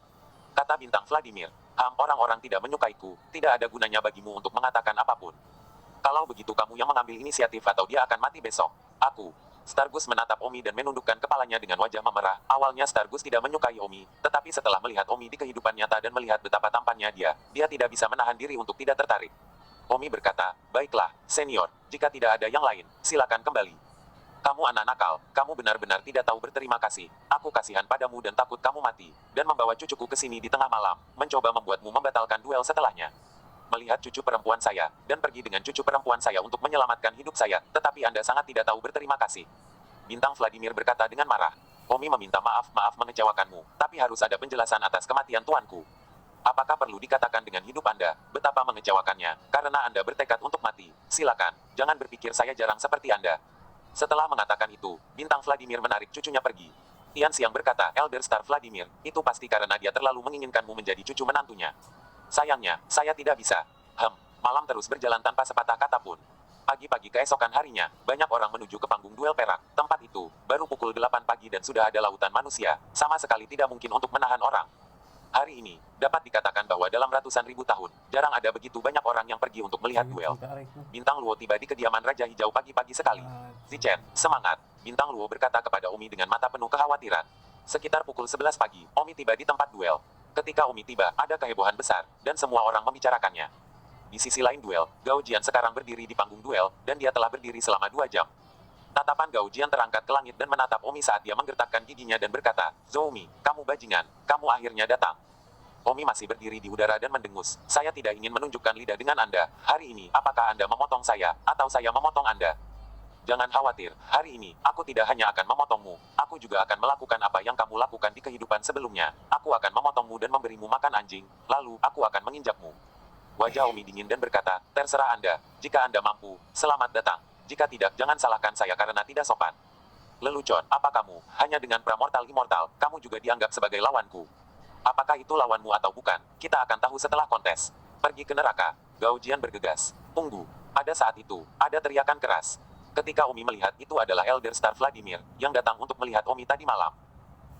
Kata bintang Vladimir, Orang-orang tidak menyukaiku, tidak ada gunanya bagimu untuk mengatakan apapun. Kalau begitu kamu yang mengambil inisiatif atau dia akan mati besok." "Aku." Stargus menatap Omi dan menundukkan kepalanya dengan wajah memerah. Awalnya Stargus tidak menyukai Omi, tetapi setelah melihat Omi di kehidupan nyata dan melihat betapa tampannya dia tidak bisa menahan diri untuk tidak tertarik. Omi berkata, "Baiklah, senior, jika tidak ada yang lain, silakan kembali. Kamu anak nakal, kamu benar-benar tidak tahu berterima kasih. Aku kasihan padamu dan takut kamu mati, dan membawa cucuku ke sini di tengah malam, mencoba membuatmu membatalkan duel setelahnya. Melihat cucu perempuan saya, dan pergi dengan cucu perempuan saya untuk menyelamatkan hidup saya, tetapi Anda sangat tidak tahu berterima kasih." Bintang Vladimir berkata dengan marah. "Omi meminta maaf mengecewakanmu, tapi harus ada penjelasan atas kematian tuanku. Apakah perlu dikatakan dengan hidup Anda, betapa mengecewakannya, karena Anda bertekad untuk mati? Silakan, jangan berpikir saya jarang seperti Anda." Setelah mengatakan itu, Bintang Vladimir menarik cucunya pergi. Tianxiang berkata, "Elder Star Vladimir, itu pasti karena dia terlalu menginginkanmu menjadi cucu menantunya." "Sayangnya, saya tidak bisa." Malam terus berjalan tanpa sepatah kata pun. Pagi-pagi keesokan harinya, banyak orang menuju ke panggung duel perak. Tempat itu, baru pukul 8 pagi dan sudah ada lautan manusia, sama sekali tidak mungkin untuk menahan orang. Hari ini, dapat dikatakan bahwa dalam ratusan ribu tahun, jarang ada begitu banyak orang yang pergi untuk melihat duel. Bintang Luo tiba di kediaman Raja Hijau pagi-pagi sekali. "Zichen, semangat!" Bintang Luo berkata kepada Omi dengan mata penuh kekhawatiran. Sekitar pukul 11 pagi, Omi tiba di tempat duel. Ketika Omi tiba, ada kehebohan besar, dan semua orang membicarakannya. Di sisi lain duel, Gao Jian sekarang berdiri di panggung duel, dan dia telah berdiri selama 2 jam. Tatapan Gao Jian terangkat ke langit dan menatap Omi saat dia menggertakkan giginya dan berkata, "Zhou Mi, kamu bajingan, kamu akhirnya datang." Omi masih berdiri di udara dan mendengus. "Saya tidak ingin menunjukkan lidah dengan Anda. Hari ini, apakah Anda memotong saya, atau saya memotong Anda? Jangan khawatir, hari ini, aku tidak hanya akan memotongmu, aku juga akan melakukan apa yang kamu lakukan di kehidupan sebelumnya. Aku akan memotongmu dan memberimu makan anjing, lalu aku akan menginjakmu." Wajah Omi dingin dan berkata, "Terserah Anda, jika Anda mampu, selamat datang. Jika tidak, jangan salahkan saya karena tidak sopan. Lelucon, apa kamu, hanya dengan pramortal immortal, kamu juga dianggap sebagai lawanku? Apakah itu lawanmu atau bukan, kita akan tahu setelah kontes. Pergi ke neraka." Gao Jian bergegas. "Tunggu." Pada saat itu, ada teriakan keras. Ketika Omi melihat itu adalah Elder Star Vladimir, yang datang untuk melihat Omi tadi malam.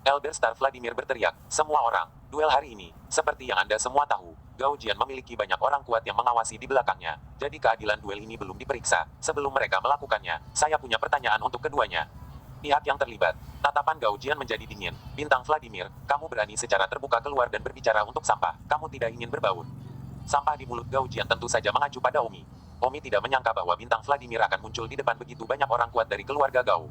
Elder Star Vladimir berteriak, "Semua orang, duel hari ini, seperti yang Anda semua tahu, Gao Jian memiliki banyak orang kuat yang mengawasi di belakangnya, jadi keadilan duel ini belum diperiksa. Sebelum mereka melakukannya, saya punya pertanyaan untuk keduanya." Pihak yang terlibat. Tatapan Gao Jian menjadi dingin. "Bintang Vladimir, kamu berani secara terbuka keluar dan berbicara untuk sampah, kamu tidak ingin berbaur." Sampah di mulut Gao Jian tentu saja mengacu pada Omi. Omi tidak menyangka bahwa Bintang Vladimir akan muncul di depan begitu banyak orang kuat dari keluarga Gao.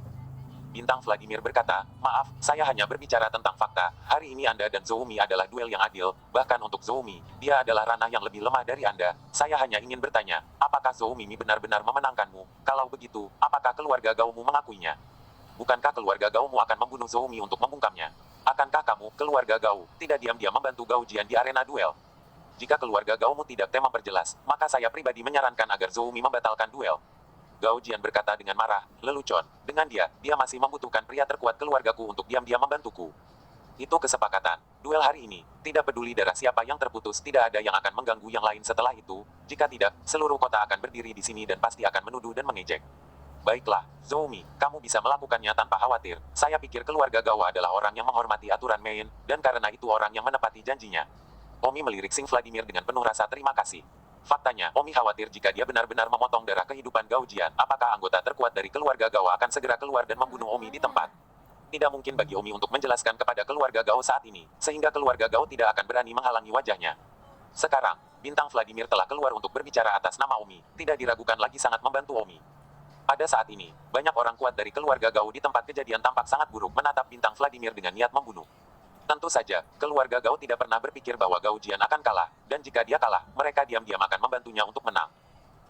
Bintang Vladimir berkata, maaf, saya hanya berbicara tentang fakta. Hari ini Anda dan Zoumi adalah duel yang adil, bahkan untuk Zoumi, dia adalah ranah yang lebih lemah dari Anda. Saya hanya ingin bertanya, apakah Zoumi benar-benar memenangkanmu? Kalau begitu, apakah keluarga Gaumu mengakuinya? Bukankah keluarga Gaumu akan membunuh Zoumi untuk membungkamnya? Akankah kamu, keluarga Gau, tidak diam-diam membantu Gao Jian di arena duel? Jika keluarga Gaumu tidak memperjelas, maka saya pribadi menyarankan agar Zoumi membatalkan duel. Gao Jian berkata dengan marah, lelucon. Dengan dia masih membutuhkan pria terkuat keluargaku untuk diam-diam membantuku. Itu kesepakatan. Duel hari ini, tidak peduli darah siapa yang terputus, tidak ada yang akan mengganggu yang lain setelah itu. Jika tidak, seluruh kota akan berdiri di sini dan pasti akan menuduh dan mengejek. Baiklah, Zoumi, kamu bisa melakukannya tanpa khawatir. Saya pikir keluarga Gao adalah orang yang menghormati aturan main, dan karena itu orang yang menepati janjinya. Omi melirik Sing Vladimir dengan penuh rasa terima kasih. Faktanya, Omi khawatir jika dia benar-benar memotong darah kehidupan Gao Jian, apakah anggota terkuat dari keluarga Gao akan segera keluar dan membunuh Omi di tempat. Tidak mungkin bagi Omi untuk menjelaskan kepada keluarga Gao saat ini, sehingga keluarga Gao tidak akan berani menghalangi wajahnya. Sekarang, Bintang Vladimir telah keluar untuk berbicara atas nama Omi, tidak diragukan lagi sangat membantu Omi. Pada saat ini, banyak orang kuat dari keluarga Gao di tempat kejadian tampak sangat buruk menatap Bintang Vladimir dengan niat membunuh. Tentu saja, keluarga Gao tidak pernah berpikir bahwa Gao Jian akan kalah, dan jika dia kalah, mereka diam-diam akan membantunya untuk menang.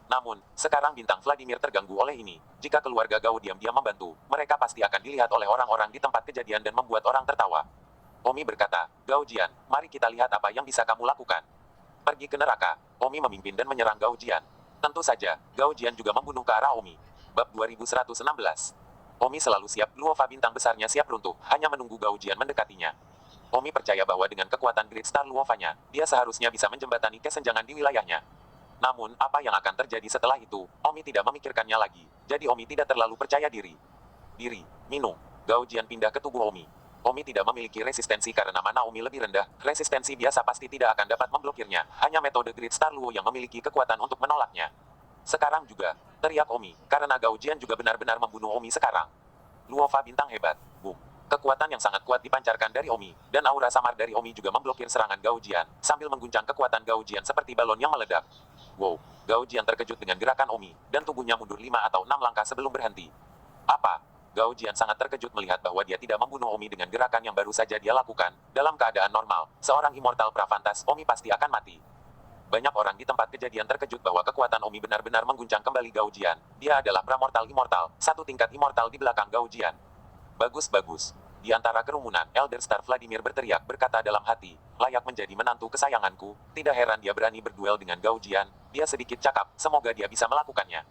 Namun, sekarang Bintang Vladimir terganggu oleh ini. Jika keluarga Gao diam-diam membantu, mereka pasti akan dilihat oleh orang-orang di tempat kejadian dan membuat orang tertawa. Omi berkata, Gao Jian, mari kita lihat apa yang bisa kamu lakukan. Pergi ke neraka. Omi memimpin dan menyerang Gao Jian. Tentu saja, Gao Jian juga membunuh ke arah Omi. Bab 2116. Omi selalu siap, Luofa bintang besarnya siap runtuh, hanya menunggu Gao Jian mendekatinya. Omi percaya bahwa dengan kekuatan Great Star Luofanya, dia seharusnya bisa menjembatani kesenjangan di wilayahnya. Namun, apa yang akan terjadi setelah itu, Omi tidak memikirkannya lagi. Jadi Omi tidak terlalu percaya diri. Minum. Gao Jian pindah ke tubuh Omi. Omi tidak memiliki resistensi karena mana Omi lebih rendah, resistensi biasa pasti tidak akan dapat memblokirnya, hanya metode Great Star Luo yang memiliki kekuatan untuk menolaknya. Sekarang juga, teriak Omi, karena Gao Jian juga benar-benar membunuh Omi sekarang. Luofa bintang hebat. Boom. Kekuatan yang sangat kuat dipancarkan dari Omi, dan aura samar dari Omi juga memblokir serangan Gao Jian, sambil mengguncang kekuatan Gao Jian seperti balon yang meledak. Wow, Gao Jian terkejut dengan gerakan Omi, dan tubuhnya mundur 5 atau 6 langkah sebelum berhenti. Apa? Gao Jian sangat terkejut melihat bahwa dia tidak membunuh Omi dengan gerakan yang baru saja dia lakukan. Dalam keadaan normal, seorang immortal prafantas, Omi pasti akan mati. Banyak orang di tempat kejadian terkejut bahwa kekuatan Omi benar-benar mengguncang kembali Gao Jian. Dia adalah pramortal immortal, satu tingkat immortal di belakang Gao Jian. Bagus. Di antara kerumunan, Elder Star Vladimir berteriak berkata dalam hati, layak menjadi menantu kesayanganku. Tidak heran dia berani berduel dengan Gao Jian. Dia sedikit cakap, semoga dia bisa melakukannya.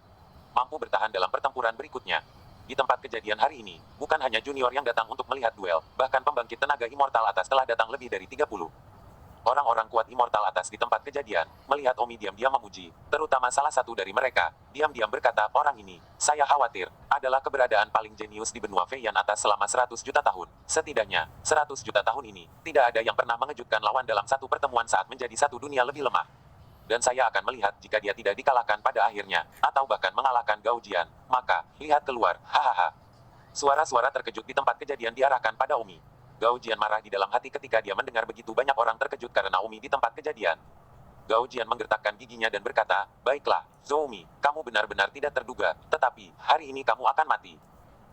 Mampu bertahan dalam pertempuran berikutnya. Di tempat kejadian hari ini, bukan hanya junior yang datang untuk melihat duel, bahkan pembangkit tenaga immortal atas telah datang lebih dari 30. Orang-orang kuat immortal atas di tempat kejadian, melihat Omi diam-diam memuji, terutama salah satu dari mereka, diam-diam berkata, orang ini, saya khawatir, adalah keberadaan paling jenius di benua Feiyan atas selama 100 juta tahun. Setidaknya, 100 juta tahun ini, tidak ada yang pernah mengejutkan lawan dalam satu pertemuan saat menjadi satu dunia lebih lemah. Dan saya akan melihat jika dia tidak dikalahkan pada akhirnya, atau bahkan mengalahkan Gao Jian, maka, lihat keluar, hahaha. Suara-suara terkejut di tempat kejadian diarahkan pada Omi. Gao Jian marah di dalam hati ketika dia mendengar begitu banyak orang terkejut karena Omi di tempat kejadian. Gao Jian menggertakkan giginya dan berkata, baiklah, Zoumi, kamu benar-benar tidak terduga, tetapi, hari ini kamu akan mati.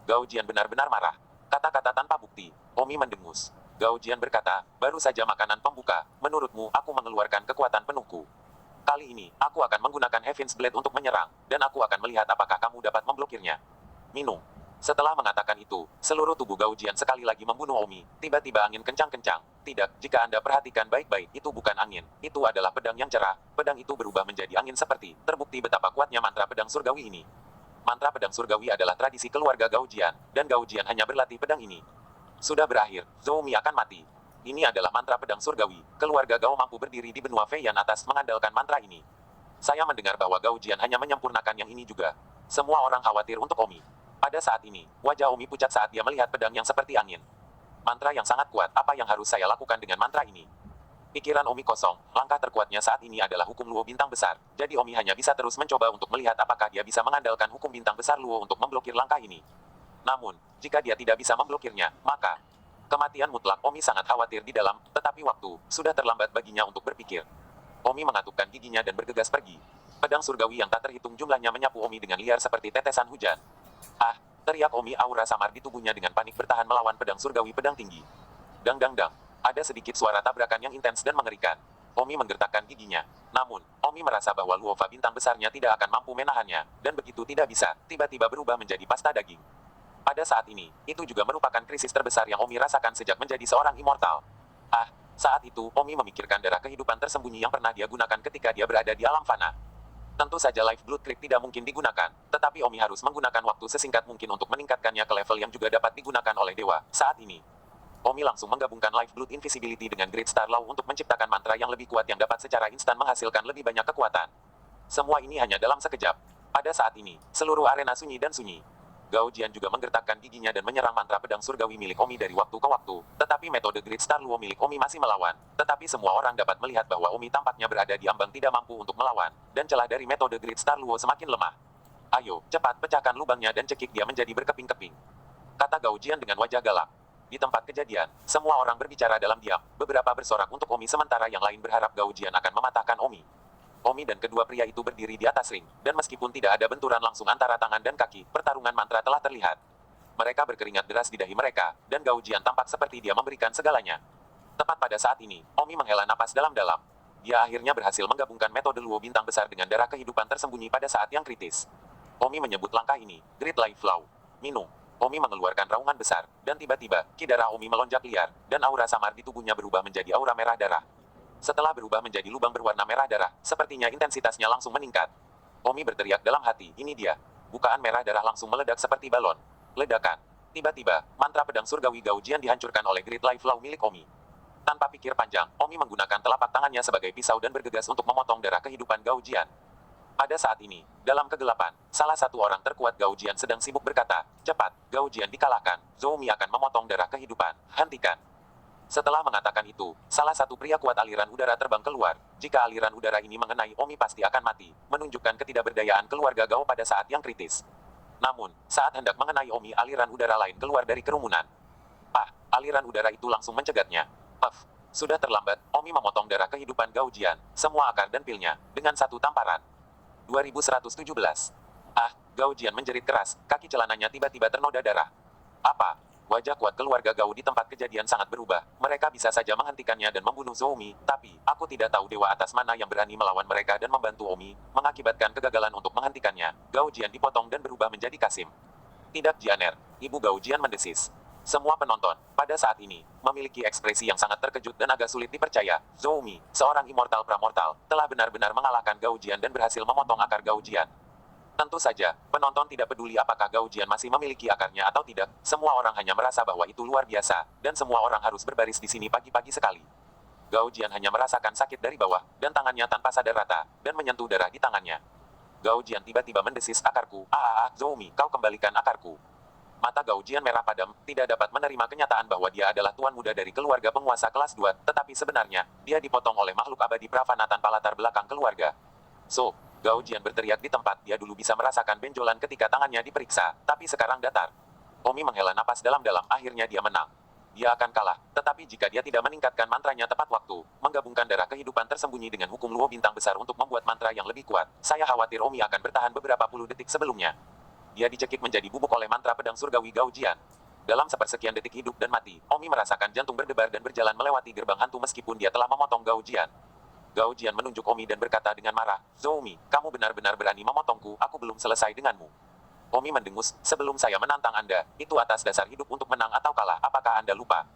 Gao Jian benar-benar marah. Kata-kata tanpa bukti. Omi mendengus. Gao Jian berkata, baru saja makanan pembuka, menurutmu aku mengeluarkan kekuatan penuhku. Kali ini, aku akan menggunakan Heaven's Blade untuk menyerang, dan aku akan melihat apakah kamu dapat memblokirnya. Minum. Setelah mengatakan itu, seluruh tubuh Gao Jian sekali lagi membunuh Omi. Tiba-tiba angin kencang-kencang. Tidak, jika Anda perhatikan baik-baik, itu bukan angin. Itu adalah pedang yang cerah. Pedang itu berubah menjadi angin seperti, terbukti betapa kuatnya mantra pedang surgawi ini. Mantra pedang surgawi adalah tradisi keluarga Gao Jian, dan Gao Jian hanya berlatih pedang ini. Sudah berakhir, Zoumi akan mati. Ini adalah mantra pedang surgawi. Keluarga Gao mampu berdiri di benua Feiyan atas mengandalkan mantra ini. Saya mendengar bahwa Gao Jian hanya menyempurnakan yang ini juga. Semua orang khawatir untuk Omi. Pada saat ini, wajah Omi pucat saat dia melihat pedang yang seperti angin. Mantra yang sangat kuat, apa yang harus saya lakukan dengan mantra ini? Pikiran Omi kosong, langkah terkuatnya saat ini adalah hukum Luo bintang besar. Jadi Omi hanya bisa terus mencoba untuk melihat apakah dia bisa mengandalkan hukum bintang besar Luo untuk memblokir langkah ini. Namun, jika dia tidak bisa memblokirnya, maka kematian mutlak. Omi sangat khawatir di dalam, tetapi waktu sudah terlambat baginya untuk berpikir. Omi mengatupkan giginya dan bergegas pergi. Pedang surgawi yang tak terhitung jumlahnya menyapu Omi dengan liar seperti tetesan hujan. Teriak Omi, aura samar di tubuhnya dengan panik bertahan melawan pedang surgawi pedang tinggi. Dang dang dang. Ada sedikit suara tabrakan yang intens dan mengerikan. Omi menggertakkan giginya. Namun, Omi merasa bahwa Luofa bintang besarnya tidak akan mampu menahannya, dan begitu tidak bisa, tiba-tiba berubah menjadi pasta daging. Pada saat ini, itu juga merupakan krisis terbesar yang Omi rasakan sejak menjadi seorang immortal. Saat itu, Omi memikirkan darah kehidupan tersembunyi yang pernah dia gunakan ketika dia berada di alam fana. Tentu saja Life Blood Creep tidak mungkin digunakan, tetapi Omi harus menggunakan waktu sesingkat mungkin untuk meningkatkannya ke level yang juga dapat digunakan oleh dewa. Saat ini, Omi langsung menggabungkan Life Blood Invisibility dengan Great Star Law untuk menciptakan mantra yang lebih kuat yang dapat secara instan menghasilkan lebih banyak kekuatan. Semua ini hanya dalam sekejap. Pada saat ini, seluruh arena sunyi dan sunyi. Gao Jian juga menggertakkan giginya dan menyerang mantra pedang surgawi milik Omi dari waktu ke waktu, tetapi metode Great Star Luo milik Omi masih melawan. Tetapi semua orang dapat melihat bahwa Omi tampaknya berada di ambang tidak mampu untuk melawan, dan celah dari metode Great Star Luo semakin lemah. Ayo, cepat pecahkan lubangnya dan cekik dia menjadi berkeping-keping, kata Gao Jian dengan wajah galak. Di tempat kejadian, semua orang berbicara dalam diam, beberapa bersorak untuk Omi sementara yang lain berharap Gao Jian akan mematahkan Omi. Omi dan kedua pria itu berdiri di atas ring, dan meskipun tidak ada benturan langsung antara tangan dan kaki, pertarungan mantra telah terlihat. Mereka berkeringat deras di dahi mereka, dan Gao Jian tampak seperti dia memberikan segalanya. Tepat pada saat ini, Omi menghela napas dalam-dalam. Dia akhirnya berhasil menggabungkan metode Luo bintang besar dengan darah kehidupan tersembunyi pada saat yang kritis. Omi menyebut langkah ini, Great Life Flow. Minum. Omi mengeluarkan raungan besar, dan tiba-tiba, ki darah Omi melonjak liar, dan aura samar di tubuhnya berubah menjadi aura merah darah. Setelah berubah menjadi lubang berwarna merah darah, sepertinya intensitasnya langsung meningkat. Omi berteriak dalam hati, ini dia. Bukaan merah darah langsung meledak seperti balon. Ledakan. Tiba-tiba, mantra pedang surgawi Gao Jian dihancurkan oleh Great Life Flow milik Omi. Tanpa pikir panjang, Omi menggunakan telapak tangannya sebagai pisau dan bergegas untuk memotong darah kehidupan Gao Jian. Pada saat ini, dalam kegelapan, salah satu orang terkuat Gao Jian sedang sibuk berkata, cepat, Gao Jian dikalahkan, Zhou Mi akan memotong darah kehidupan, hentikan. Setelah mengatakan itu, salah satu pria kuat aliran udara terbang keluar. Jika aliran udara ini mengenai Omi pasti akan mati, menunjukkan ketidakberdayaan keluarga Gao pada saat yang kritis. Namun, saat hendak mengenai Omi aliran udara lain keluar dari kerumunan. Aliran udara itu langsung mencegatnya. Puff, sudah terlambat, Omi memotong darah kehidupan Gao Jian, semua akar dan pilnya, dengan satu tamparan. 2117. Gao Jian menjerit keras, kaki celananya tiba-tiba ternoda darah. Apa? Wajah kuat keluarga Gao di tempat kejadian sangat berubah. Mereka bisa saja menghentikannya dan membunuh Zhou Mi, tapi aku tidak tahu dewa atas mana yang berani melawan mereka dan membantu Omi, mengakibatkan kegagalan untuk menghentikannya. Gao Jian dipotong dan berubah menjadi Kasim. Tidak Jianer, Ibu Gao Jian mendesis. Semua penonton, pada saat ini, memiliki ekspresi yang sangat terkejut dan agak sulit dipercaya. Zhou Mi, seorang immortal pramortal, telah benar-benar mengalahkan Gao Jian dan berhasil memotong akar Gao Jian. Tentu saja, penonton tidak peduli apakah Gao Jian masih memiliki akarnya atau tidak, semua orang hanya merasa bahwa itu luar biasa, dan semua orang harus berbaris di sini pagi-pagi sekali. Gao Jian hanya merasakan sakit dari bawah, dan tangannya tanpa sadar rata, dan menyentuh darah di tangannya. Gao Jian tiba-tiba mendesis, akarku, Zhou Mi, kau kembalikan akarku. Mata Gao Jian merah padam, tidak dapat menerima kenyataan bahwa dia adalah tuan muda dari keluarga penguasa kelas 2, tetapi sebenarnya, dia dipotong oleh makhluk abadi Pravana tanpa latar belakang keluarga. Gao Jian berteriak di tempat, dia dulu bisa merasakan benjolan ketika tangannya diperiksa, tapi sekarang datar. Omi menghela napas dalam-dalam, akhirnya dia menang. Dia akan kalah, tetapi jika dia tidak meningkatkan mantranya tepat waktu, menggabungkan darah kehidupan tersembunyi dengan hukum Luo bintang besar untuk membuat mantra yang lebih kuat, saya khawatir Omi akan bertahan beberapa puluh detik sebelumnya. Dia dicekik menjadi bubuk oleh mantra pedang surgawi Gao Jian. Dalam sepersekian detik hidup dan mati, Omi merasakan jantung berdebar dan berjalan melewati gerbang hantu meskipun dia telah memotong Gao Jian. Gao Jian menunjuk Omi dan berkata dengan marah, Zhou Mi, kamu benar-benar berani memotongku, aku belum selesai denganmu. Omi mendengus, sebelum saya menantang Anda, itu atas dasar hidup untuk menang atau kalah, apakah Anda lupa?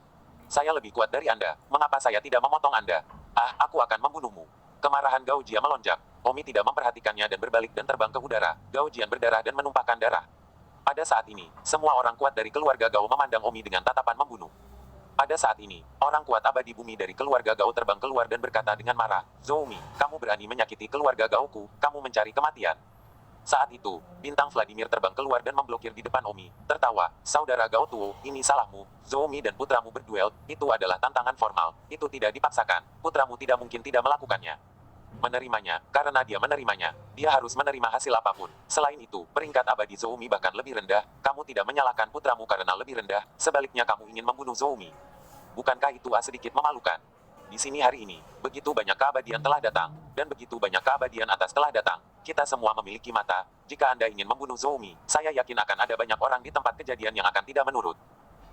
Saya lebih kuat dari Anda, mengapa saya tidak memotong Anda? Aku akan membunuhmu. Kemarahan Gao Jian melonjak. Omi tidak memperhatikannya dan berbalik dan terbang ke udara. Gao Jian berdarah dan menumpahkan darah. Pada saat ini, semua orang kuat dari keluarga Gao memandang Omi dengan tatapan membunuh. Pada saat ini, orang kuat abadi bumi dari keluarga Gao terbang keluar dan berkata dengan marah, Zhou Mi, kamu berani menyakiti keluarga Gaoku, kamu mencari kematian. Saat itu, bintang Vladimir terbang keluar dan memblokir di depan Omi, tertawa, saudara Gao Tuo, ini salahmu, Zhou Mi dan putramu berduel, itu adalah tantangan formal, itu tidak dipaksakan, putramu tidak mungkin tidak melakukannya. Menerimanya, karena dia menerimanya, dia harus menerima hasil apapun. Selain itu, peringkat abadi Zhou Mi bahkan lebih rendah, kamu tidak menyalahkan putramu karena lebih rendah, sebaliknya kamu ingin membunuh Zhou Mi. Bukankah itu sedikit memalukan? Di sini hari ini, begitu banyak keabadian telah datang. dan begitu banyak keabadian atas telah datang. Kita semua memiliki mata. Jika Anda ingin membunuh Zhou Mi, saya yakin akan ada banyak orang di tempat kejadian yang akan tidak menurut.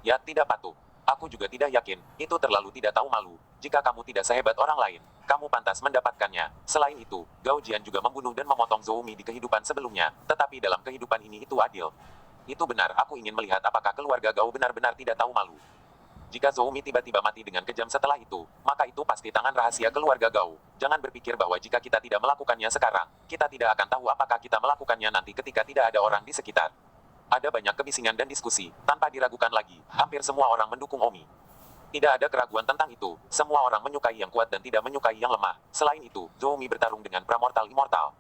Ya, tidak patuh. Aku juga tidak yakin, itu terlalu tidak tahu malu. Jika kamu tidak sehebat orang lain, kamu pantas mendapatkannya. Selain itu, Gao Jian juga membunuh dan memotong Zhou Mi di kehidupan sebelumnya, tetapi dalam kehidupan ini itu adil. Itu benar, aku ingin melihat apakah keluarga Gao benar-benar tidak tahu malu. Jika Zhou Mi tiba-tiba mati dengan kejam setelah itu, maka itu pasti tangan rahasia keluarga Gao. Jangan berpikir bahwa jika kita tidak melakukannya sekarang, kita tidak akan tahu apakah kita melakukannya nanti ketika tidak ada orang di sekitar. Ada banyak kebisingan dan diskusi, tanpa diragukan lagi, hampir semua orang mendukung Omi. Tidak ada keraguan tentang itu, semua orang menyukai yang kuat dan tidak menyukai yang lemah. Selain itu, Zhou Mi bertarung dengan Pramortal Immortal.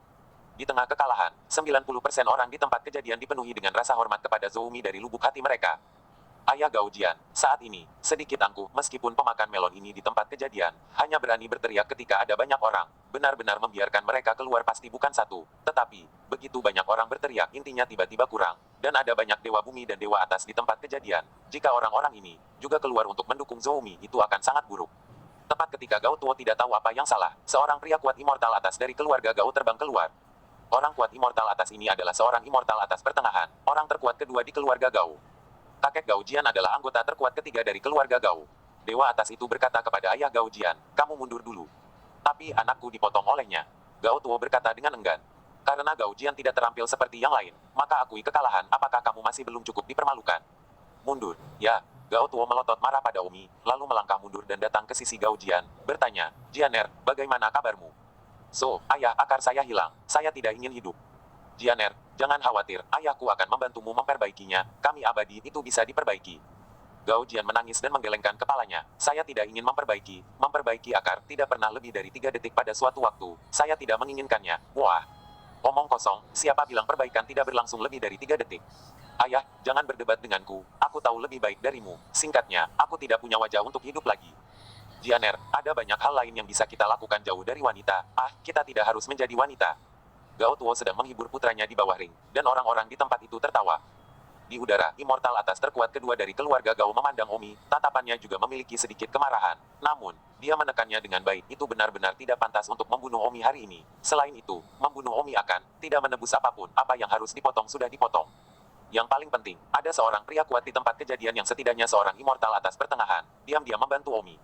Di tengah kekalahan, 90% orang di tempat kejadian dipenuhi dengan rasa hormat kepada Zhou Mi dari lubuk hati mereka. Ayah Gao Jian, saat ini, sedikit angkuh meskipun pemakan melon ini di tempat kejadian, hanya berani berteriak ketika ada banyak orang, benar-benar membiarkan mereka keluar pasti bukan satu, tetapi, begitu banyak orang berteriak intinya tiba-tiba kurang, dan ada banyak dewa bumi dan dewa atas di tempat kejadian, jika orang-orang ini, juga keluar untuk mendukung Zhou Mi, itu akan sangat buruk. Tepat ketika Gao Tuo tidak tahu apa yang salah, seorang pria kuat immortal atas dari keluarga Gao terbang keluar. Orang kuat immortal atas ini adalah seorang immortal atas pertengahan, orang terkuat kedua di keluarga Gao. Kakek Gao Jian adalah anggota terkuat ketiga dari keluarga Gao. Dewa atas itu berkata kepada ayah Gao Jian, kamu mundur dulu. Tapi anakku dipotong olehnya. Gao Tuo berkata dengan enggan. Karena Gao Jian tidak terampil seperti yang lain, maka akui kekalahan, apakah kamu masih belum cukup dipermalukan? Mundur, ya. Gao Tuo melotot marah pada Omi, lalu melangkah mundur dan datang ke sisi Gao Jian, bertanya, Jianer, bagaimana kabarmu? So, ayah, akar saya hilang, saya tidak ingin hidup. Jianer, jangan khawatir, ayahku akan membantumu memperbaikinya, kami abadi itu bisa diperbaiki. Gao Jian menangis dan menggelengkan kepalanya, saya tidak ingin memperbaiki akar tidak pernah lebih dari 3 detik pada suatu waktu, saya tidak menginginkannya, wah. Omong kosong, siapa bilang perbaikan tidak berlangsung lebih dari 3 detik? Ayah, jangan berdebat denganku, aku tahu lebih baik darimu, singkatnya, aku tidak punya wajah untuk hidup lagi. Jianer, ada banyak hal lain yang bisa kita lakukan jauh dari wanita, kita tidak harus menjadi wanita. Gao Tuo sedang menghibur putranya di bawah ring, dan orang-orang di tempat itu tertawa. Di udara, immortal atas terkuat kedua dari keluarga Gao memandang Omi, tatapannya juga memiliki sedikit kemarahan. Namun, dia menekannya dengan baik, itu benar-benar tidak pantas untuk membunuh Omi hari ini. Selain itu, membunuh Omi akan tidak menebus apapun, apa yang harus dipotong sudah dipotong. Yang paling penting, ada seorang pria kuat di tempat kejadian yang setidaknya seorang immortal atas pertengahan, diam-diam membantu Omi.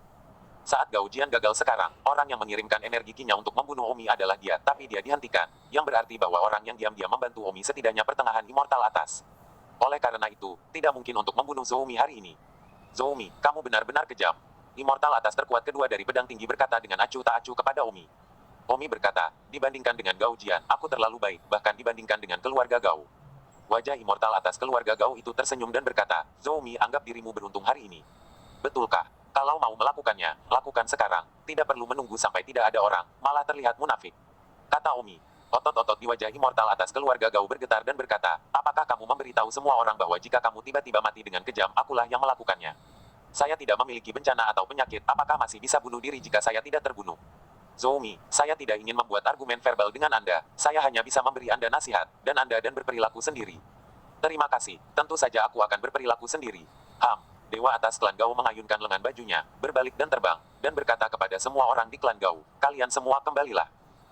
Saat Gao Jian gagal sekarang, orang yang mengirimkan energi kinya untuk membunuh Omi adalah dia, tapi dia dihentikan, yang berarti bahwa orang yang diam-diam membantu Omi setidaknya pertengahan immortal atas. Oleh karena itu, tidak mungkin untuk membunuh Zhou Mi hari ini. Zhou Mi, kamu benar-benar kejam. Immortal atas terkuat kedua dari pedang tinggi berkata dengan acuh tak acuh kepada Omi. Omi berkata, dibandingkan dengan Gao Jian, aku terlalu baik, bahkan dibandingkan dengan keluarga Gao. Wajah immortal atas keluarga Gao itu tersenyum dan berkata, Zhou Mi anggap dirimu beruntung hari ini. Betulkah? Kalau mau melakukannya, lakukan sekarang. Tidak perlu menunggu sampai tidak ada orang, malah terlihat munafik. Kata Omi. Otot-otot di wajah immortal atas keluarga Gao bergetar dan berkata, apakah kamu memberitahu semua orang bahwa jika kamu tiba-tiba mati dengan kejam, akulah yang melakukannya? Saya tidak memiliki bencana atau penyakit, apakah masih bisa bunuh diri jika saya tidak terbunuh? Zhou Mi, saya tidak ingin membuat argumen verbal dengan Anda, saya hanya bisa memberi Anda nasihat, dan Anda berperilaku sendiri. Terima kasih, tentu saja aku akan berperilaku sendiri. Dewa atas klan Gao mengayunkan lengan bajunya, berbalik dan terbang, dan berkata kepada semua orang di klan Gao, kalian semua kembalilah.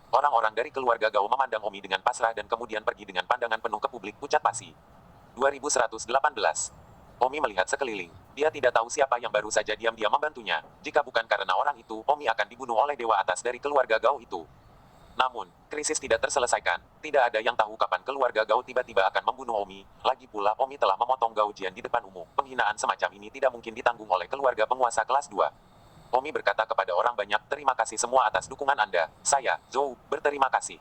Orang-orang dari keluarga Gao memandang Omi dengan pasrah dan kemudian pergi dengan pandangan penuh ke publik pucat pasi. 2118. Omi melihat sekeliling. Dia tidak tahu siapa yang baru saja diam-diam membantunya. Jika bukan karena orang itu, Omi akan dibunuh oleh dewa atas dari keluarga Gao itu. Namun, krisis tidak terselesaikan. Tidak ada yang tahu kapan keluarga Gao tiba-tiba akan membunuh Omi. Lagi pula Omi telah memotong Gao Jian di depan umum. Penghinaan semacam ini tidak mungkin ditanggung oleh keluarga penguasa kelas 2. Omi berkata kepada orang banyak, terima kasih semua atas dukungan Anda. Saya, Zhou, berterima kasih.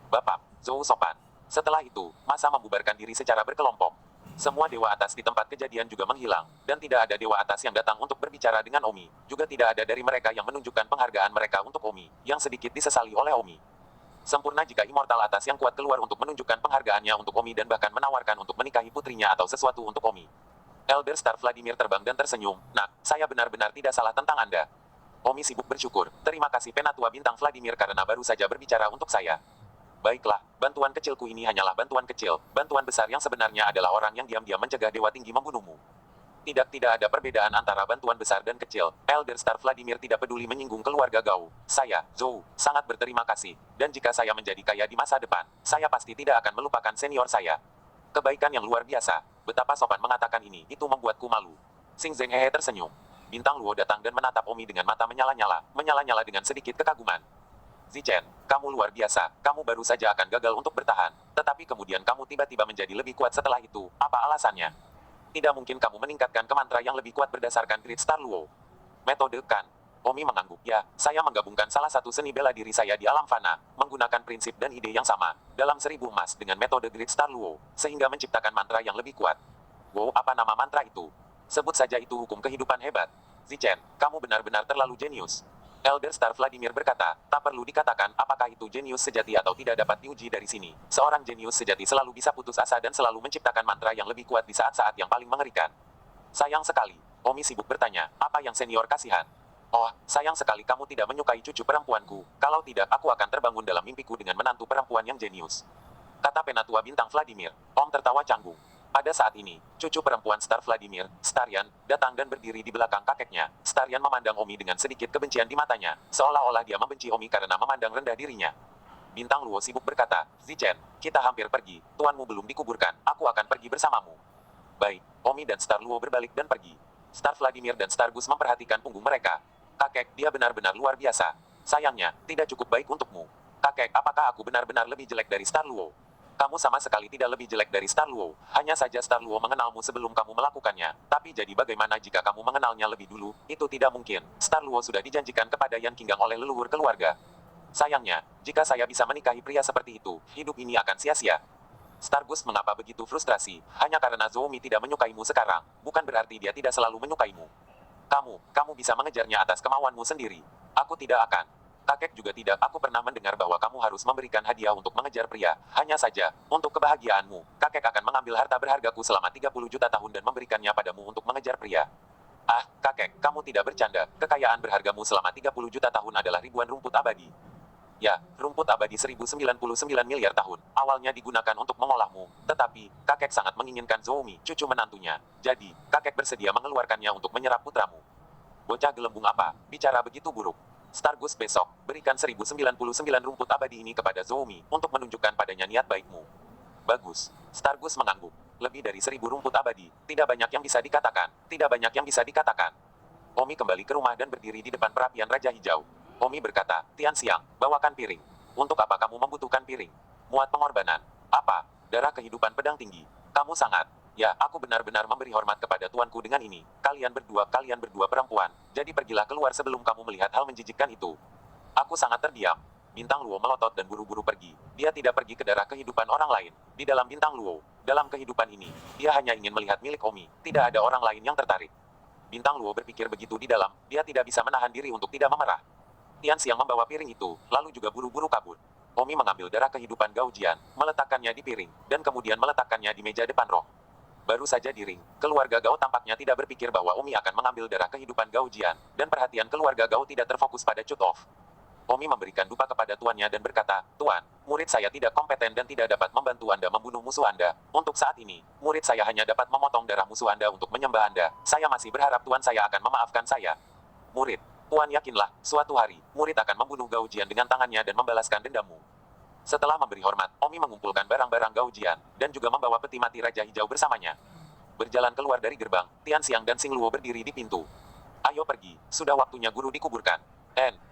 Bapak, Zhou sopan. Setelah itu, masa membubarkan diri secara berkelompok. Semua dewa atas di tempat kejadian juga menghilang, dan tidak ada dewa atas yang datang untuk berbicara dengan Omi. Juga tidak ada dari mereka yang menunjukkan penghargaan mereka untuk Omi, yang sedikit disesali oleh Omi. Sempurna jika immortal atas yang kuat keluar untuk menunjukkan penghargaannya untuk Omi dan bahkan menawarkan untuk menikahi putrinya atau sesuatu untuk Omi. Elder Star Vladimir terbang dan tersenyum, nak, saya benar-benar tidak salah tentang Anda. Omi sibuk bersyukur, terima kasih Penatua Bintang Vladimir karena baru saja berbicara untuk saya. Baiklah, bantuan kecilku ini hanyalah bantuan kecil, bantuan besar yang sebenarnya adalah orang yang diam-diam mencegah Dewa Tinggi membunuhmu. Tidak ada perbedaan antara bantuan besar dan kecil. Elder Star Vladimir tidak peduli menyinggung keluarga Gao. Saya, Zhou, sangat berterima kasih. Dan jika saya menjadi kaya di masa depan, saya pasti tidak akan melupakan senior saya. Kebaikan yang luar biasa. Betapa sopan mengatakan ini, itu membuatku malu. Xing Zhenghe tersenyum. Bintang Luo datang dan menatap Omi dengan mata menyala-nyala dengan sedikit kekaguman. Zichen, kamu luar biasa, kamu baru saja akan gagal untuk bertahan, tetapi kemudian kamu tiba-tiba menjadi lebih kuat setelah itu, apa alasannya? Tidak mungkin kamu meningkatkan ke mantra yang lebih kuat berdasarkan Great Star Luo. Metode kan? Omi mengangguk. Ya, saya menggabungkan salah satu seni bela diri saya di alam fana, menggunakan prinsip dan ide yang sama, dalam 1000 emas dengan metode Great Star Luo, sehingga menciptakan mantra yang lebih kuat. Wow, apa nama mantra itu? Sebut saja itu hukum kehidupan hebat. Zichen, kamu benar-benar terlalu jenius. Elder Star Vladimir berkata, tak perlu dikatakan apakah itu jenius sejati atau tidak dapat diuji dari sini. Seorang jenius sejati selalu bisa putus asa dan selalu menciptakan mantra yang lebih kuat di saat-saat yang paling mengerikan. Sayang sekali, Omi sibuk bertanya, apa yang senior kasihan? Oh, sayang sekali kamu tidak menyukai cucu perempuanku. Kalau tidak, aku akan terbangun dalam mimpiku dengan menantu perempuan yang jenius. Kata penatua bintang Vladimir. Om tertawa canggung. Pada saat ini, cucu perempuan Star Vladimir, Starian, datang dan berdiri di belakang kakeknya. Starian memandang Omi dengan sedikit kebencian di matanya, seolah-olah dia membenci Omi karena memandang rendah dirinya. Bintang Luo sibuk berkata, Zichen, kita hampir pergi, tuanmu belum dikuburkan, aku akan pergi bersamamu. Baik, Omi dan Star Luo berbalik dan pergi. Star Vladimir dan Star Gus memperhatikan punggung mereka. Kakek, dia benar-benar luar biasa. Sayangnya, tidak cukup baik untukmu. Kakek, apakah aku benar-benar lebih jelek dari Star Luo? Kamu sama sekali tidak lebih jelek dari Star Luo. Hanya saja Star Luo mengenalmu sebelum kamu melakukannya. Tapi jadi bagaimana jika kamu mengenalnya lebih dulu? Itu tidak mungkin. Star Luo sudah dijanjikan kepada Yan Qinggang oleh leluhur keluarga. Sayangnya, jika saya bisa menikahi pria seperti itu, hidup ini akan sia-sia. Star Gus mengapa begitu frustrasi? Hanya karena Zoumi tidak menyukaimu sekarang, bukan berarti dia tidak selalu menyukaimu. Kamu bisa mengejarnya atas kemauanmu sendiri. Aku tidak akan. Kakek juga tidak. Aku pernah mendengar bahwa kamu harus memberikan hadiah untuk mengejar pria. Hanya saja, untuk kebahagiaanmu, kakek akan mengambil harta berhargaku selama 30 juta tahun dan memberikannya padamu untuk mengejar pria. Ah, kakek, kamu tidak bercanda. Kekayaan berhargamu selama 30 juta tahun adalah ribuan rumput abadi. Ya, rumput abadi 1099 miliar tahun. Awalnya digunakan untuk mengolahmu. Tetapi, kakek sangat menginginkan Zoumi, cucu menantunya. Jadi, kakek bersedia mengeluarkannya untuk menyerap putramu. Bocah gelembung apa? Bicara begitu buruk. Star Gus besok, berikan 1099 rumput abadi ini kepada Zoumi, untuk menunjukkan padanya niat baikmu. Bagus. Star Gus mengangguk. Lebih dari 1000 rumput abadi, tidak banyak yang bisa dikatakan. Tidak banyak yang bisa dikatakan. Omi kembali ke rumah dan berdiri di depan perapian Raja Hijau. Omi berkata, Tian Xiang, bawakan piring. Untuk apa kamu membutuhkan piring? Muat pengorbanan. Apa? Darah kehidupan pedang tinggi. Kamu sangat. Ya, aku benar-benar memberi hormat kepada tuanku dengan ini. Kalian berdua perempuan. Jadi pergilah keluar sebelum kamu melihat hal menjijikkan itu. Aku sangat terdiam. Bintang Luo melotot dan buru-buru pergi. Dia tidak pergi ke darah kehidupan orang lain. Di dalam Bintang Luo, dalam kehidupan ini, dia hanya ingin melihat milik Omi. Tidak ada orang lain yang tertarik. Bintang Luo berpikir begitu di dalam, dia tidak bisa menahan diri untuk tidak memarah. Tian Xiang membawa piring itu, lalu juga buru-buru kabur. Omi mengambil darah kehidupan Gao Jian, meletakkannya di piring, dan kemudian meletakkannya di meja depan roh. Baru saja di ring, keluarga Gao tampaknya tidak berpikir bahwa Omi akan mengambil darah kehidupan Gao Jian, dan perhatian keluarga Gao tidak terfokus pada cut off. Omi memberikan dupa kepada tuannya dan berkata, Tuan, murid saya tidak kompeten dan tidak dapat membantu Anda membunuh musuh Anda. Untuk saat ini, murid saya hanya dapat memotong darah musuh Anda untuk menyembah Anda. Saya masih berharap Tuan saya akan memaafkan saya. Murid, Tuan yakinlah, suatu hari, murid akan membunuh Gao Jian dengan tangannya dan membalaskan dendammu. Setelah memberi hormat, Omi mengumpulkan barang-barang Gao Jian, dan juga membawa peti mati Raja Hijau bersamanya. Berjalan keluar dari gerbang, Tian Xiang dan Xing Luo berdiri di pintu. Ayo pergi, sudah waktunya guru dikuburkan.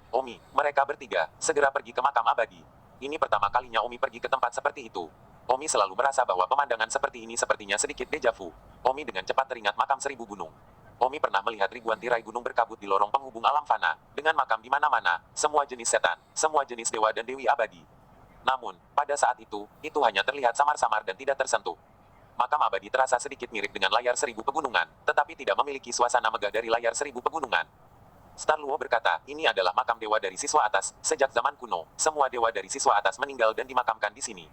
Omi, mereka bertiga, segera pergi ke makam abadi. Ini pertama kalinya Omi pergi ke tempat seperti itu. Omi selalu merasa bahwa pemandangan seperti ini sepertinya sedikit deja vu. Omi dengan cepat teringat makam 1000 gunung. Omi pernah melihat ribuan tirai gunung berkabut di lorong penghubung alam fana, dengan makam di mana-mana, semua jenis setan, semua jenis dewa dan dewi abadi. Namun, pada saat itu hanya terlihat samar-samar dan tidak tersentuh. Makam abadi terasa sedikit mirip dengan layar 1000 pegunungan, tetapi tidak memiliki suasana megah dari layar 1000 pegunungan. Star Luo berkata, ini adalah makam dewa dari siswa atas. Sejak zaman kuno, semua dewa dari siswa atas meninggal dan dimakamkan di sini.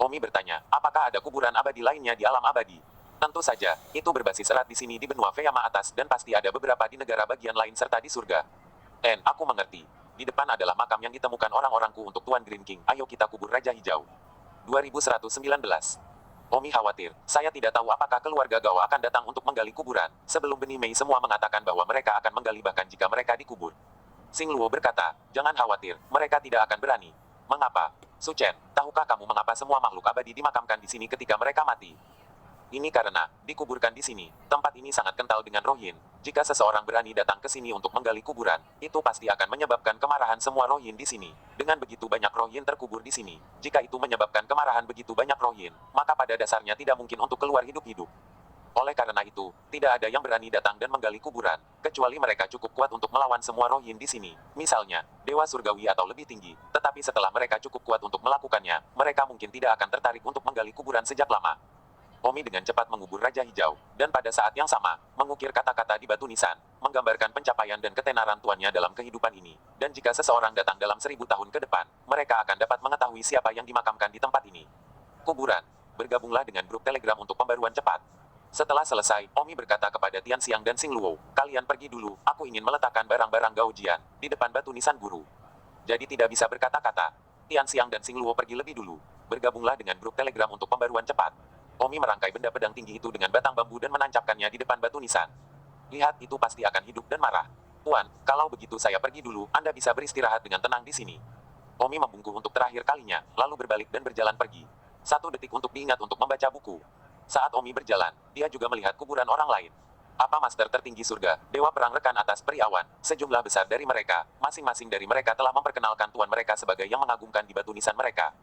Omi bertanya, apakah ada kuburan abadi lainnya di alam abadi? Tentu saja, itu berbasis erat di sini di benua Feyama atas dan pasti ada beberapa di negara bagian lain serta di surga. Aku mengerti. Di depan adalah makam yang ditemukan orang-orangku untuk Tuan Green King. Ayo kita kubur Raja Hijau. 2119. Omi khawatir, saya tidak tahu apakah keluarga Gao akan datang untuk menggali kuburan. Sebelum benih Mei semua mengatakan bahwa mereka akan menggali bahkan jika mereka dikubur. Xing Luo berkata, jangan khawatir, mereka tidak akan berani. Mengapa? Su Chen, tahukah kamu mengapa semua makhluk abadi dimakamkan di sini ketika mereka mati? Ini karena, dikuburkan di sini, tempat ini sangat kental dengan rohin. Jika seseorang berani datang ke sini untuk menggali kuburan, itu pasti akan menyebabkan kemarahan semua rohin di sini. Dengan begitu banyak rohin terkubur di sini, jika itu menyebabkan kemarahan begitu banyak rohin, maka pada dasarnya tidak mungkin untuk keluar hidup-hidup. Oleh karena itu, tidak ada yang berani datang dan menggali kuburan, kecuali mereka cukup kuat untuk melawan semua rohin di sini. Misalnya, Dewa Surgawi atau lebih tinggi. Tetapi setelah mereka cukup kuat untuk melakukannya, mereka mungkin tidak akan tertarik untuk menggali kuburan sejak lama. Omi dengan cepat mengubur Raja Hijau, dan pada saat yang sama, mengukir kata-kata di batu nisan, menggambarkan pencapaian dan ketenaran tuannya dalam kehidupan ini. Dan jika seseorang datang dalam 1000 tahun ke depan, mereka akan dapat mengetahui siapa yang dimakamkan di tempat ini. Kuburan. Bergabunglah dengan grup Telegram untuk pembaruan cepat. Setelah selesai, Omi berkata kepada Tian Xiang dan Xing Luo, kalian pergi dulu, aku ingin meletakkan barang-barang Gao Jian di depan batu nisan guru. Jadi tidak bisa berkata-kata. Tian Xiang dan Xing Luo pergi lebih dulu. Bergabunglah dengan grup Telegram untuk pembaruan cepat. Omi merangkai benda pedang tinggi itu dengan batang bambu dan menancapkannya di depan batu nisan. Lihat, itu pasti akan hidup dan marah. Tuan, kalau begitu saya pergi dulu, Anda bisa beristirahat dengan tenang di sini. Omi membungkuk untuk terakhir kalinya, lalu berbalik dan berjalan pergi. 1 detik untuk diingat untuk membaca buku. Saat Omi berjalan, dia juga melihat kuburan orang lain. Apa Master tertinggi surga, Dewa Perang rekan atas peri awan, sejumlah besar dari mereka, masing-masing dari mereka telah memperkenalkan tuan mereka sebagai yang mengagumkan di batu nisan mereka.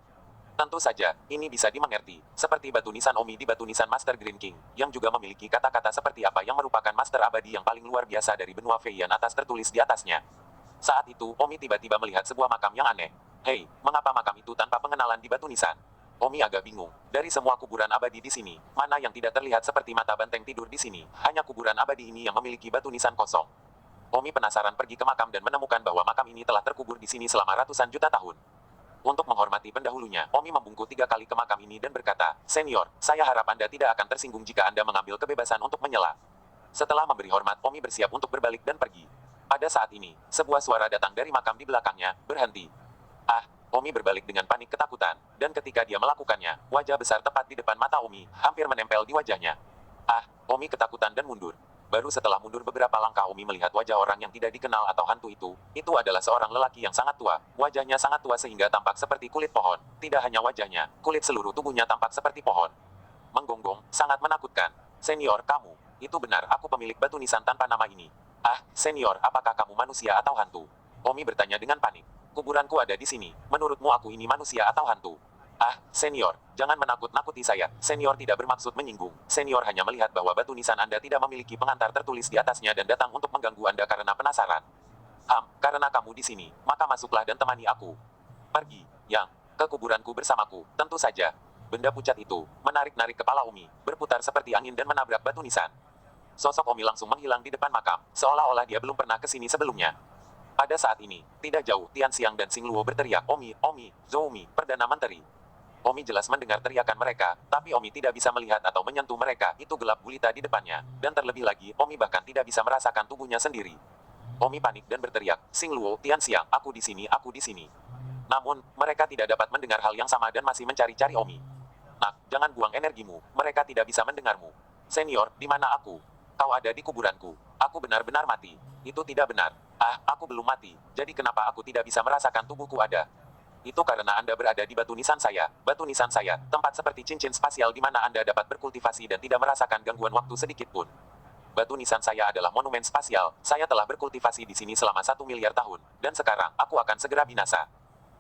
Tentu saja, ini bisa dimengerti, seperti batu nisan Omi di batu nisan Master Green King, yang juga memiliki kata-kata seperti apa yang merupakan Master Abadi yang paling luar biasa dari benua Feiyan atas tertulis di atasnya. Saat itu, Omi tiba-tiba melihat sebuah makam yang aneh. Hei, mengapa makam itu tanpa pengenalan di batu nisan? Omi agak bingung. Dari semua kuburan abadi di sini, mana yang tidak terlihat seperti mata banteng tidur di sini? Hanya kuburan abadi ini yang memiliki batu nisan kosong. Omi penasaran pergi ke makam dan menemukan bahwa makam ini telah terkubur di sini selama ratusan juta tahun. Untuk menghormati pendahulunya, Omi membungkuk 3 kali ke makam ini dan berkata, Senior, saya harap Anda tidak akan tersinggung jika Anda mengambil kebebasan untuk menyela. Setelah memberi hormat, Omi bersiap untuk berbalik dan pergi. Pada saat ini, sebuah suara datang dari makam di belakangnya, berhenti. Ah, Omi berbalik dengan panik ketakutan, dan ketika dia melakukannya, wajah besar tepat di depan mata Omi, hampir menempel di wajahnya. Ah, Omi ketakutan dan mundur. Baru setelah mundur beberapa langkah Omi melihat wajah orang yang tidak dikenal atau hantu itu. Itu adalah seorang lelaki yang sangat tua. Wajahnya sangat tua sehingga tampak seperti kulit pohon. Tidak hanya wajahnya, kulit seluruh tubuhnya tampak seperti pohon. Menggonggong, sangat menakutkan. Senior, kamu. Itu benar, aku pemilik batu nisan tanpa nama ini. Ah, senior, apakah kamu manusia atau hantu? Omi bertanya dengan panik. Kuburanku ada di sini. Menurutmu aku ini manusia atau hantu? Ah, senior, jangan menakut-nakuti saya. Senior tidak bermaksud menyinggung. Senior hanya melihat bahwa batu nisan Anda tidak memiliki pengantar tertulis di atasnya dan datang untuk mengganggu Anda karena penasaran. Karena kamu di sini, maka masuklah dan temani aku. Pergi, Yang, ke kuburanku bersamaku, tentu saja. Benda pucat itu, menarik-narik kepala Omi, berputar seperti angin dan menabrak batu nisan. Sosok Omi langsung menghilang di depan makam, seolah-olah dia belum pernah ke sini sebelumnya. Pada saat ini, tidak jauh, Tian Xiang dan Xing Luo berteriak, Omi, Omi, Zhou Mi, Perdana Menteri. Omi jelas mendengar teriakan mereka, tapi Omi tidak bisa melihat atau menyentuh mereka, itu gelap gulita di depannya. Dan terlebih lagi, Omi bahkan tidak bisa merasakan tubuhnya sendiri. Omi panik dan berteriak, Xing Luo, Tian Xiang, aku di sini, aku di sini. Namun, mereka tidak dapat mendengar hal yang sama dan masih mencari-cari Omi. Nak, jangan buang energimu, mereka tidak bisa mendengarmu. Senior, di mana aku? Kau ada di kuburanku. Aku benar-benar mati. Itu tidak benar. Ah, aku belum mati, jadi kenapa aku tidak bisa merasakan tubuhku ada? Itu karena Anda berada di batu nisan saya, tempat seperti cincin spasial di mana Anda dapat berkultivasi dan tidak merasakan gangguan waktu sedikit pun. Batu nisan saya adalah monumen spasial, saya telah berkultivasi di sini selama 1 miliar tahun, dan sekarang, aku akan segera binasa.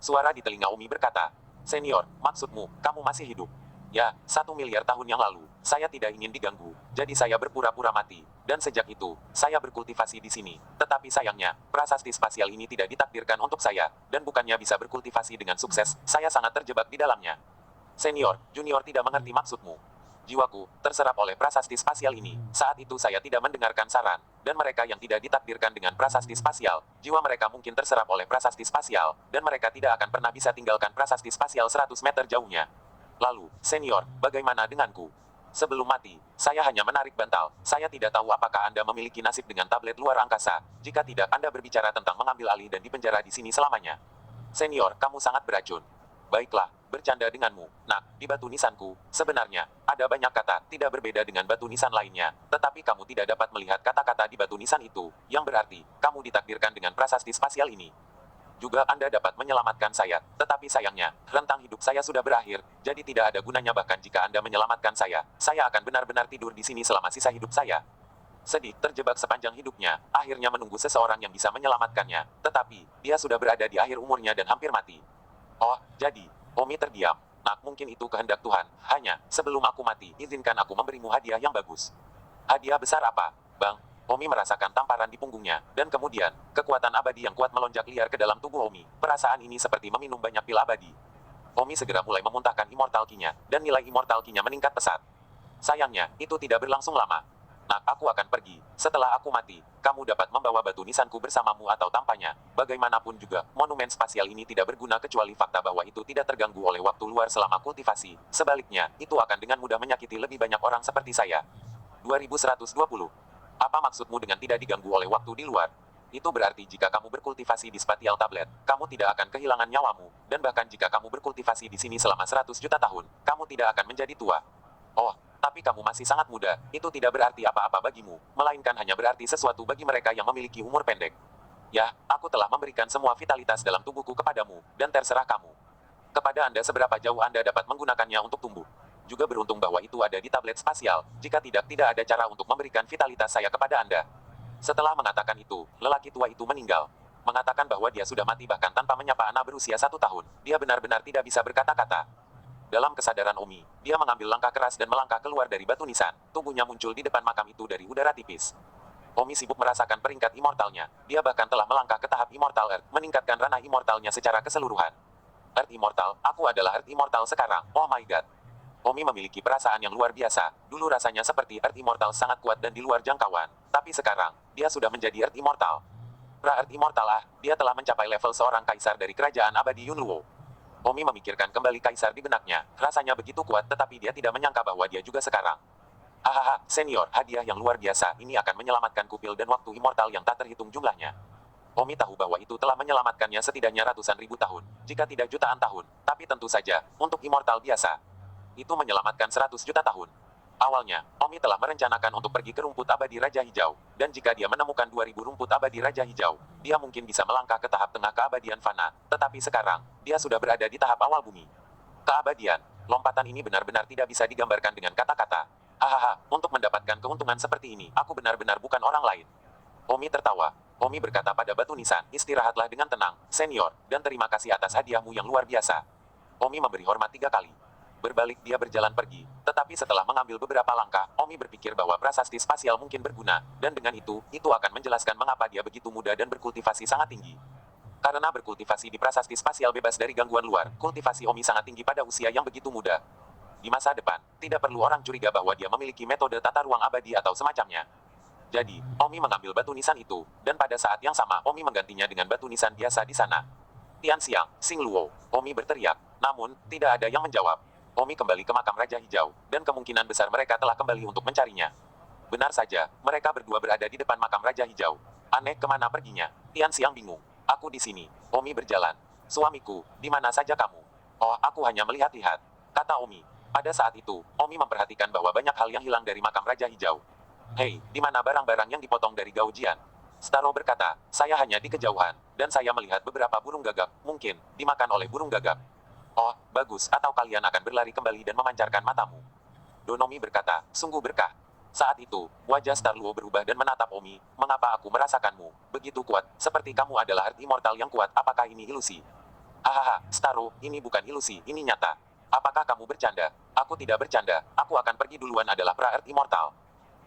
Suara di telinga Umi berkata, Senior, maksudmu, kamu masih hidup? Ya, 1 miliar tahun yang lalu, saya tidak ingin diganggu, jadi saya berpura-pura mati. Dan sejak itu, saya berkultivasi di sini. Tetapi sayangnya, prasasti spasial ini tidak ditakdirkan untuk saya, dan bukannya bisa berkultivasi dengan sukses, saya sangat terjebak di dalamnya. Senior, junior tidak mengerti maksudmu. Jiwaku, terserap oleh prasasti spasial ini. Saat itu saya tidak mendengarkan saran, dan mereka yang tidak ditakdirkan dengan prasasti spasial, jiwa mereka mungkin terserap oleh prasasti spasial, dan mereka tidak akan pernah bisa tinggalkan prasasti spasial 100 meter jauhnya. Lalu, senior, bagaimana denganku? Sebelum mati, saya hanya menarik bantal. Saya tidak tahu apakah Anda memiliki nasib dengan tablet luar angkasa. Jika tidak, Anda berbicara tentang mengambil alih dan dipenjara di sini selamanya. Senior, kamu sangat beracun. Baiklah, bercanda denganmu, nak, di batu nisanku, sebenarnya, ada banyak kata, tidak berbeda dengan batu nisan lainnya, tetapi kamu tidak dapat melihat kata-kata di batu nisan itu, yang berarti, kamu ditakdirkan dengan prasasti spasial ini. Juga Anda dapat menyelamatkan saya, tetapi sayangnya, rentang hidup saya sudah berakhir, jadi tidak ada gunanya bahkan jika Anda menyelamatkan saya akan benar-benar tidur di sini selama sisa hidup saya. Sedih, terjebak sepanjang hidupnya, akhirnya menunggu seseorang yang bisa menyelamatkannya, tetapi, dia sudah berada di akhir umurnya dan hampir mati. Oh, jadi, Omi terdiam. Nak, mungkin itu kehendak Tuhan, hanya, sebelum aku mati, izinkan aku memberimu hadiah yang bagus. Hadiah besar apa, Bang? Omi merasakan tamparan di punggungnya, dan kemudian, kekuatan abadi yang kuat melonjak liar ke dalam tubuh Omi. Perasaan ini seperti meminum banyak pil abadi. Omi segera mulai memuntahkan immortal ki-nya, dan nilai immortal ki-nya meningkat pesat. Sayangnya, itu tidak berlangsung lama. Nak, aku akan pergi. Setelah aku mati, kamu dapat membawa batu nisanku bersamamu atau tanpanya. Bagaimanapun juga, monumen spasial ini tidak berguna kecuali fakta bahwa itu tidak terganggu oleh waktu luar selama kultivasi. Sebaliknya, itu akan dengan mudah menyakiti lebih banyak orang seperti saya. 2120. Apa maksudmu dengan tidak diganggu oleh waktu di luar? Itu berarti jika kamu berkultivasi di spatial tablet, kamu tidak akan kehilangan nyawamu, dan bahkan jika kamu berkultivasi di sini selama 100 juta tahun, kamu tidak akan menjadi tua. Oh, tapi kamu masih sangat muda, itu tidak berarti apa-apa bagimu, melainkan hanya berarti sesuatu bagi mereka yang memiliki umur pendek. Ya, aku telah memberikan semua vitalitas dalam tubuhku kepadamu, dan terserah kamu. Kepada Anda seberapa jauh Anda dapat menggunakannya untuk tumbuh. Juga beruntung bahwa itu ada di tablet spasial, jika tidak ada cara untuk memberikan vitalitas saya kepada Anda. Setelah mengatakan itu, lelaki tua itu meninggal. Mengatakan bahwa dia sudah mati bahkan tanpa menyapa anak berusia 1 tahun, dia benar-benar tidak bisa berkata-kata. Dalam kesadaran Omi, dia mengambil langkah keras dan melangkah keluar dari batu nisan. Tubuhnya muncul di depan makam itu dari udara tipis. Omi sibuk merasakan peringkat immortalnya. Dia bahkan telah melangkah ke tahap Immortal Earth, meningkatkan ranah immortalnya secara keseluruhan. Earth Immortal, aku adalah Earth Immortal sekarang, oh my god. Omi memiliki perasaan yang luar biasa. Dulu rasanya seperti Earth Immortal sangat kuat dan di luar jangkauan. Tapi sekarang, dia sudah menjadi Earth Immortal. Pra-Earth Immortal dia telah mencapai level seorang kaisar dari kerajaan abadi Yunluo. Omi memikirkan kembali kaisar di benaknya. Rasanya begitu kuat tetapi dia tidak menyangka bahwa dia juga sekarang. Hahaha, senior, hadiah yang luar biasa. Ini akan menyelamatkan kupil dan waktu immortal yang tak terhitung jumlahnya. Omi tahu bahwa itu telah menyelamatkannya setidaknya ratusan ribu tahun, jika tidak jutaan tahun. Tapi tentu saja, untuk immortal biasa, itu menyelamatkan 100 juta tahun. Awalnya, Omi telah merencanakan untuk pergi ke rumput abadi Raja Hijau, dan jika dia menemukan 2000 rumput abadi Raja Hijau, dia mungkin bisa melangkah ke tahap tengah keabadian fana, tetapi sekarang, dia sudah berada di tahap awal bumi. Keabadian, lompatan ini benar-benar tidak bisa digambarkan dengan kata-kata. Hahaha, untuk mendapatkan keuntungan seperti ini, aku benar-benar bukan orang lain. Omi tertawa. Omi berkata pada batu nisan, istirahatlah dengan tenang, senior, dan terima kasih atas hadiahmu yang luar biasa. Omi memberi hormat 3 kali. Berbalik dia berjalan pergi, tetapi setelah mengambil beberapa langkah, Omi berpikir bahwa prasasti spasial mungkin berguna, dan dengan itu akan menjelaskan mengapa dia begitu muda dan berkultivasi sangat tinggi. Karena berkultivasi di prasasti spasial bebas dari gangguan luar, kultivasi Omi sangat tinggi pada usia yang begitu muda. Di masa depan, tidak perlu orang curiga bahwa dia memiliki metode tata ruang abadi atau semacamnya. Jadi, Omi mengambil batu nisan itu, dan pada saat yang sama Omi menggantinya dengan batu nisan biasa di sana. Tian Xiang, Xing Luo, Omi berteriak, namun, tidak ada yang menjawab. Omi kembali ke makam Raja Hijau, dan kemungkinan besar mereka telah kembali untuk mencarinya. Benar saja, mereka berdua berada di depan makam Raja Hijau. Aneh, kemana perginya? Tian Xiang bingung. Aku di sini. Omi berjalan. Suamiku, di mana saja kamu? Oh, aku hanya melihat-lihat, kata Omi. Pada saat itu, Omi memperhatikan bahwa banyak hal yang hilang dari makam Raja Hijau. Hei, di mana barang-barang yang dipotong dari Gaujian? Starro berkata, saya hanya di kejauhan, dan saya melihat beberapa burung gagak, mungkin, dimakan oleh burung gagak. Oh, bagus, atau kalian akan berlari kembali dan memancarkan matamu. Donomi berkata, sungguh berkah. Saat itu, wajah Starluo berubah dan menatap Omi, mengapa aku merasakanmu, begitu kuat, seperti kamu adalah Earth Immortal yang kuat, apakah ini ilusi? Hahaha, Starro, ini bukan ilusi, ini nyata. Apakah kamu bercanda? Aku tidak bercanda, aku akan pergi duluan adalah pra-Earth Immortal.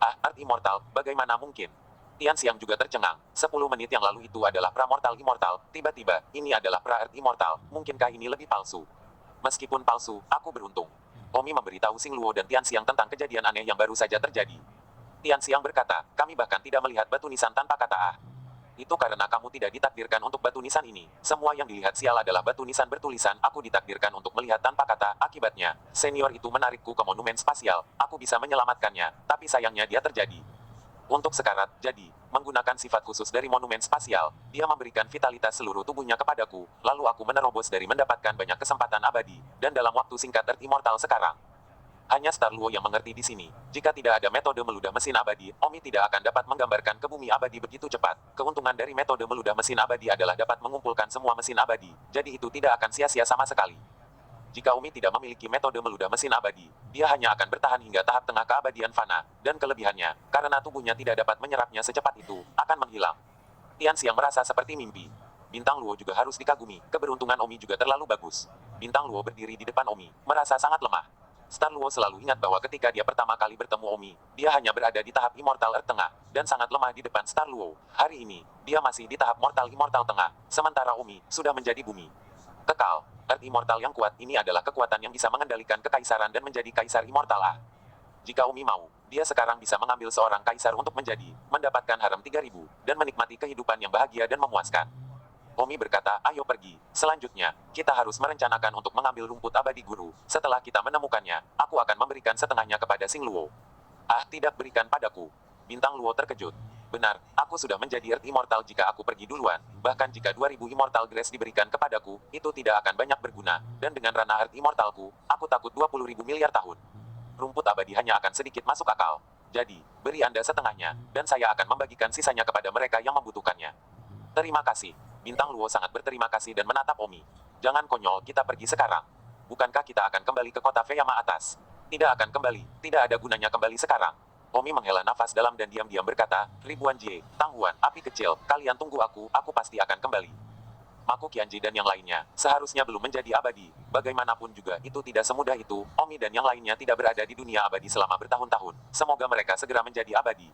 Ah, Earth Immortal, bagaimana mungkin? Tian Xiang juga tercengang, 10 menit yang lalu itu adalah pra-Mortal Immortal, tiba-tiba, ini adalah pra-Earth Immortal, mungkinkah ini lebih palsu? Meskipun palsu, aku beruntung. Omi memberitahu Xing Luo dan Tian Xiang tentang kejadian aneh yang baru saja terjadi. Tian Xiang berkata, kami bahkan tidak melihat batu nisan tanpa kata ah. Itu karena kamu tidak ditakdirkan untuk batu nisan ini. Semua yang dilihat sial adalah batu nisan bertulisan, aku ditakdirkan untuk melihat tanpa kata, akibatnya, senior itu menarikku ke monumen spasial, aku bisa menyelamatkannya, tapi sayangnya dia terjadi. Untuk sekarat, jadi, menggunakan sifat khusus dari monumen spasial, dia memberikan vitalitas seluruh tubuhnya kepadaku, lalu aku menerobos dari mendapatkan banyak kesempatan abadi, dan dalam waktu singkat Earth Immortal sekarang. Hanya Star Luo yang mengerti di sini. Jika tidak ada metode meludah mesin abadi, Omi tidak akan dapat menggambarkan ke bumi abadi begitu cepat. Keuntungan dari metode meludah mesin abadi adalah dapat mengumpulkan semua mesin abadi, jadi itu tidak akan sia-sia sama sekali. Jika Umi tidak memiliki metode meludah mesin abadi, dia hanya akan bertahan hingga tahap tengah keabadian fana, dan kelebihannya, karena tubuhnya tidak dapat menyerapnya secepat itu, akan menghilang. Tianxiang merasa seperti mimpi. Bintang Luo juga harus dikagumi, keberuntungan Omi juga terlalu bagus. Bintang Luo berdiri di depan Omi, merasa sangat lemah. Star Luo selalu ingat bahwa ketika dia pertama kali bertemu Omi, dia hanya berada di tahap Immortal Earth Tengah, dan sangat lemah di depan Star Luo. Hari ini, dia masih di tahap Mortal Immortal Tengah, sementara Omi sudah menjadi bumi kekal. Earth Immortal yang kuat ini adalah kekuatan yang bisa mengendalikan kekaisaran dan menjadi kaisar Immortal A. Jika Umi mau, dia sekarang bisa mengambil seorang kaisar untuk mendapatkan harem 3000, dan menikmati kehidupan yang bahagia dan memuaskan. Omi berkata, ayo pergi. Selanjutnya, kita harus merencanakan untuk mengambil rumput abadi guru. Setelah kita menemukannya, aku akan memberikan setengahnya kepada Xing Luo. Ah, tidak berikan padaku. Bintang Luo terkejut. Benar, aku sudah menjadi Earth Immortal jika aku pergi duluan. Bahkan jika 2000 Immortal Grace diberikan kepadaku, itu tidak akan banyak berguna. Dan dengan ranah Earth Immortalku, aku takut 20.000 miliar tahun. Rumput abadi hanya akan sedikit masuk akal. Jadi, beri Anda setengahnya, dan saya akan membagikan sisanya kepada mereka yang membutuhkannya. Terima kasih. Bintang Luo sangat berterima kasih dan menatap Omi. Jangan konyol, kita pergi sekarang. Bukankah kita akan kembali ke kota Feyama atas? Tidak akan kembali, tidak ada gunanya kembali sekarang. Omi menghela nafas dalam dan diam-diam berkata, Ribuan Jie, Tangguan, api kecil, kalian tunggu aku pasti akan kembali. Maku Qianji dan yang lainnya, seharusnya belum menjadi abadi. Bagaimanapun juga, itu tidak semudah itu. Omi dan yang lainnya tidak berada di dunia abadi selama bertahun-tahun. Semoga mereka segera menjadi abadi.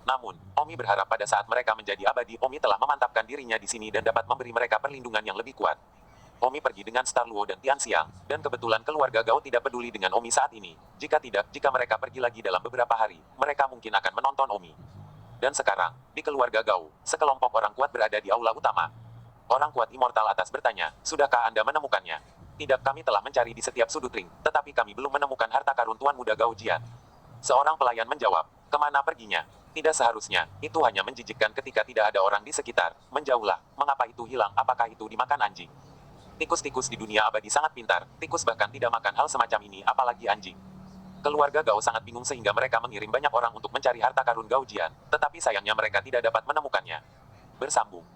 Namun, Omi berharap pada saat mereka menjadi abadi, Omi telah memantapkan dirinya di sini dan dapat memberi mereka perlindungan yang lebih kuat. Omi pergi dengan Star Luo dan Tianxiang, dan kebetulan keluarga Gao tidak peduli dengan Omi saat ini. Jika tidak, jika mereka pergi lagi dalam beberapa hari, mereka mungkin akan menonton Omi. Dan sekarang, di keluarga Gao, sekelompok orang kuat berada di aula utama. Orang kuat Immortal atas bertanya, sudahkah Anda menemukannya? Tidak, kami telah mencari di setiap sudut ring, tetapi kami belum menemukan harta karun Tuan Muda Gao Jian. Seorang pelayan menjawab, kemana perginya? Tidak seharusnya, itu hanya menjijikkan ketika tidak ada orang di sekitar. Menjauhlah, mengapa itu hilang, apakah itu dimakan anjing? Tikus-tikus di dunia abadi sangat pintar, tikus bahkan tidak makan hal semacam ini, apalagi anjing. Keluarga Gao sangat bingung sehingga mereka mengirim banyak orang untuk mencari harta karun Gao Jian, tetapi sayangnya mereka tidak dapat menemukannya. Bersambung.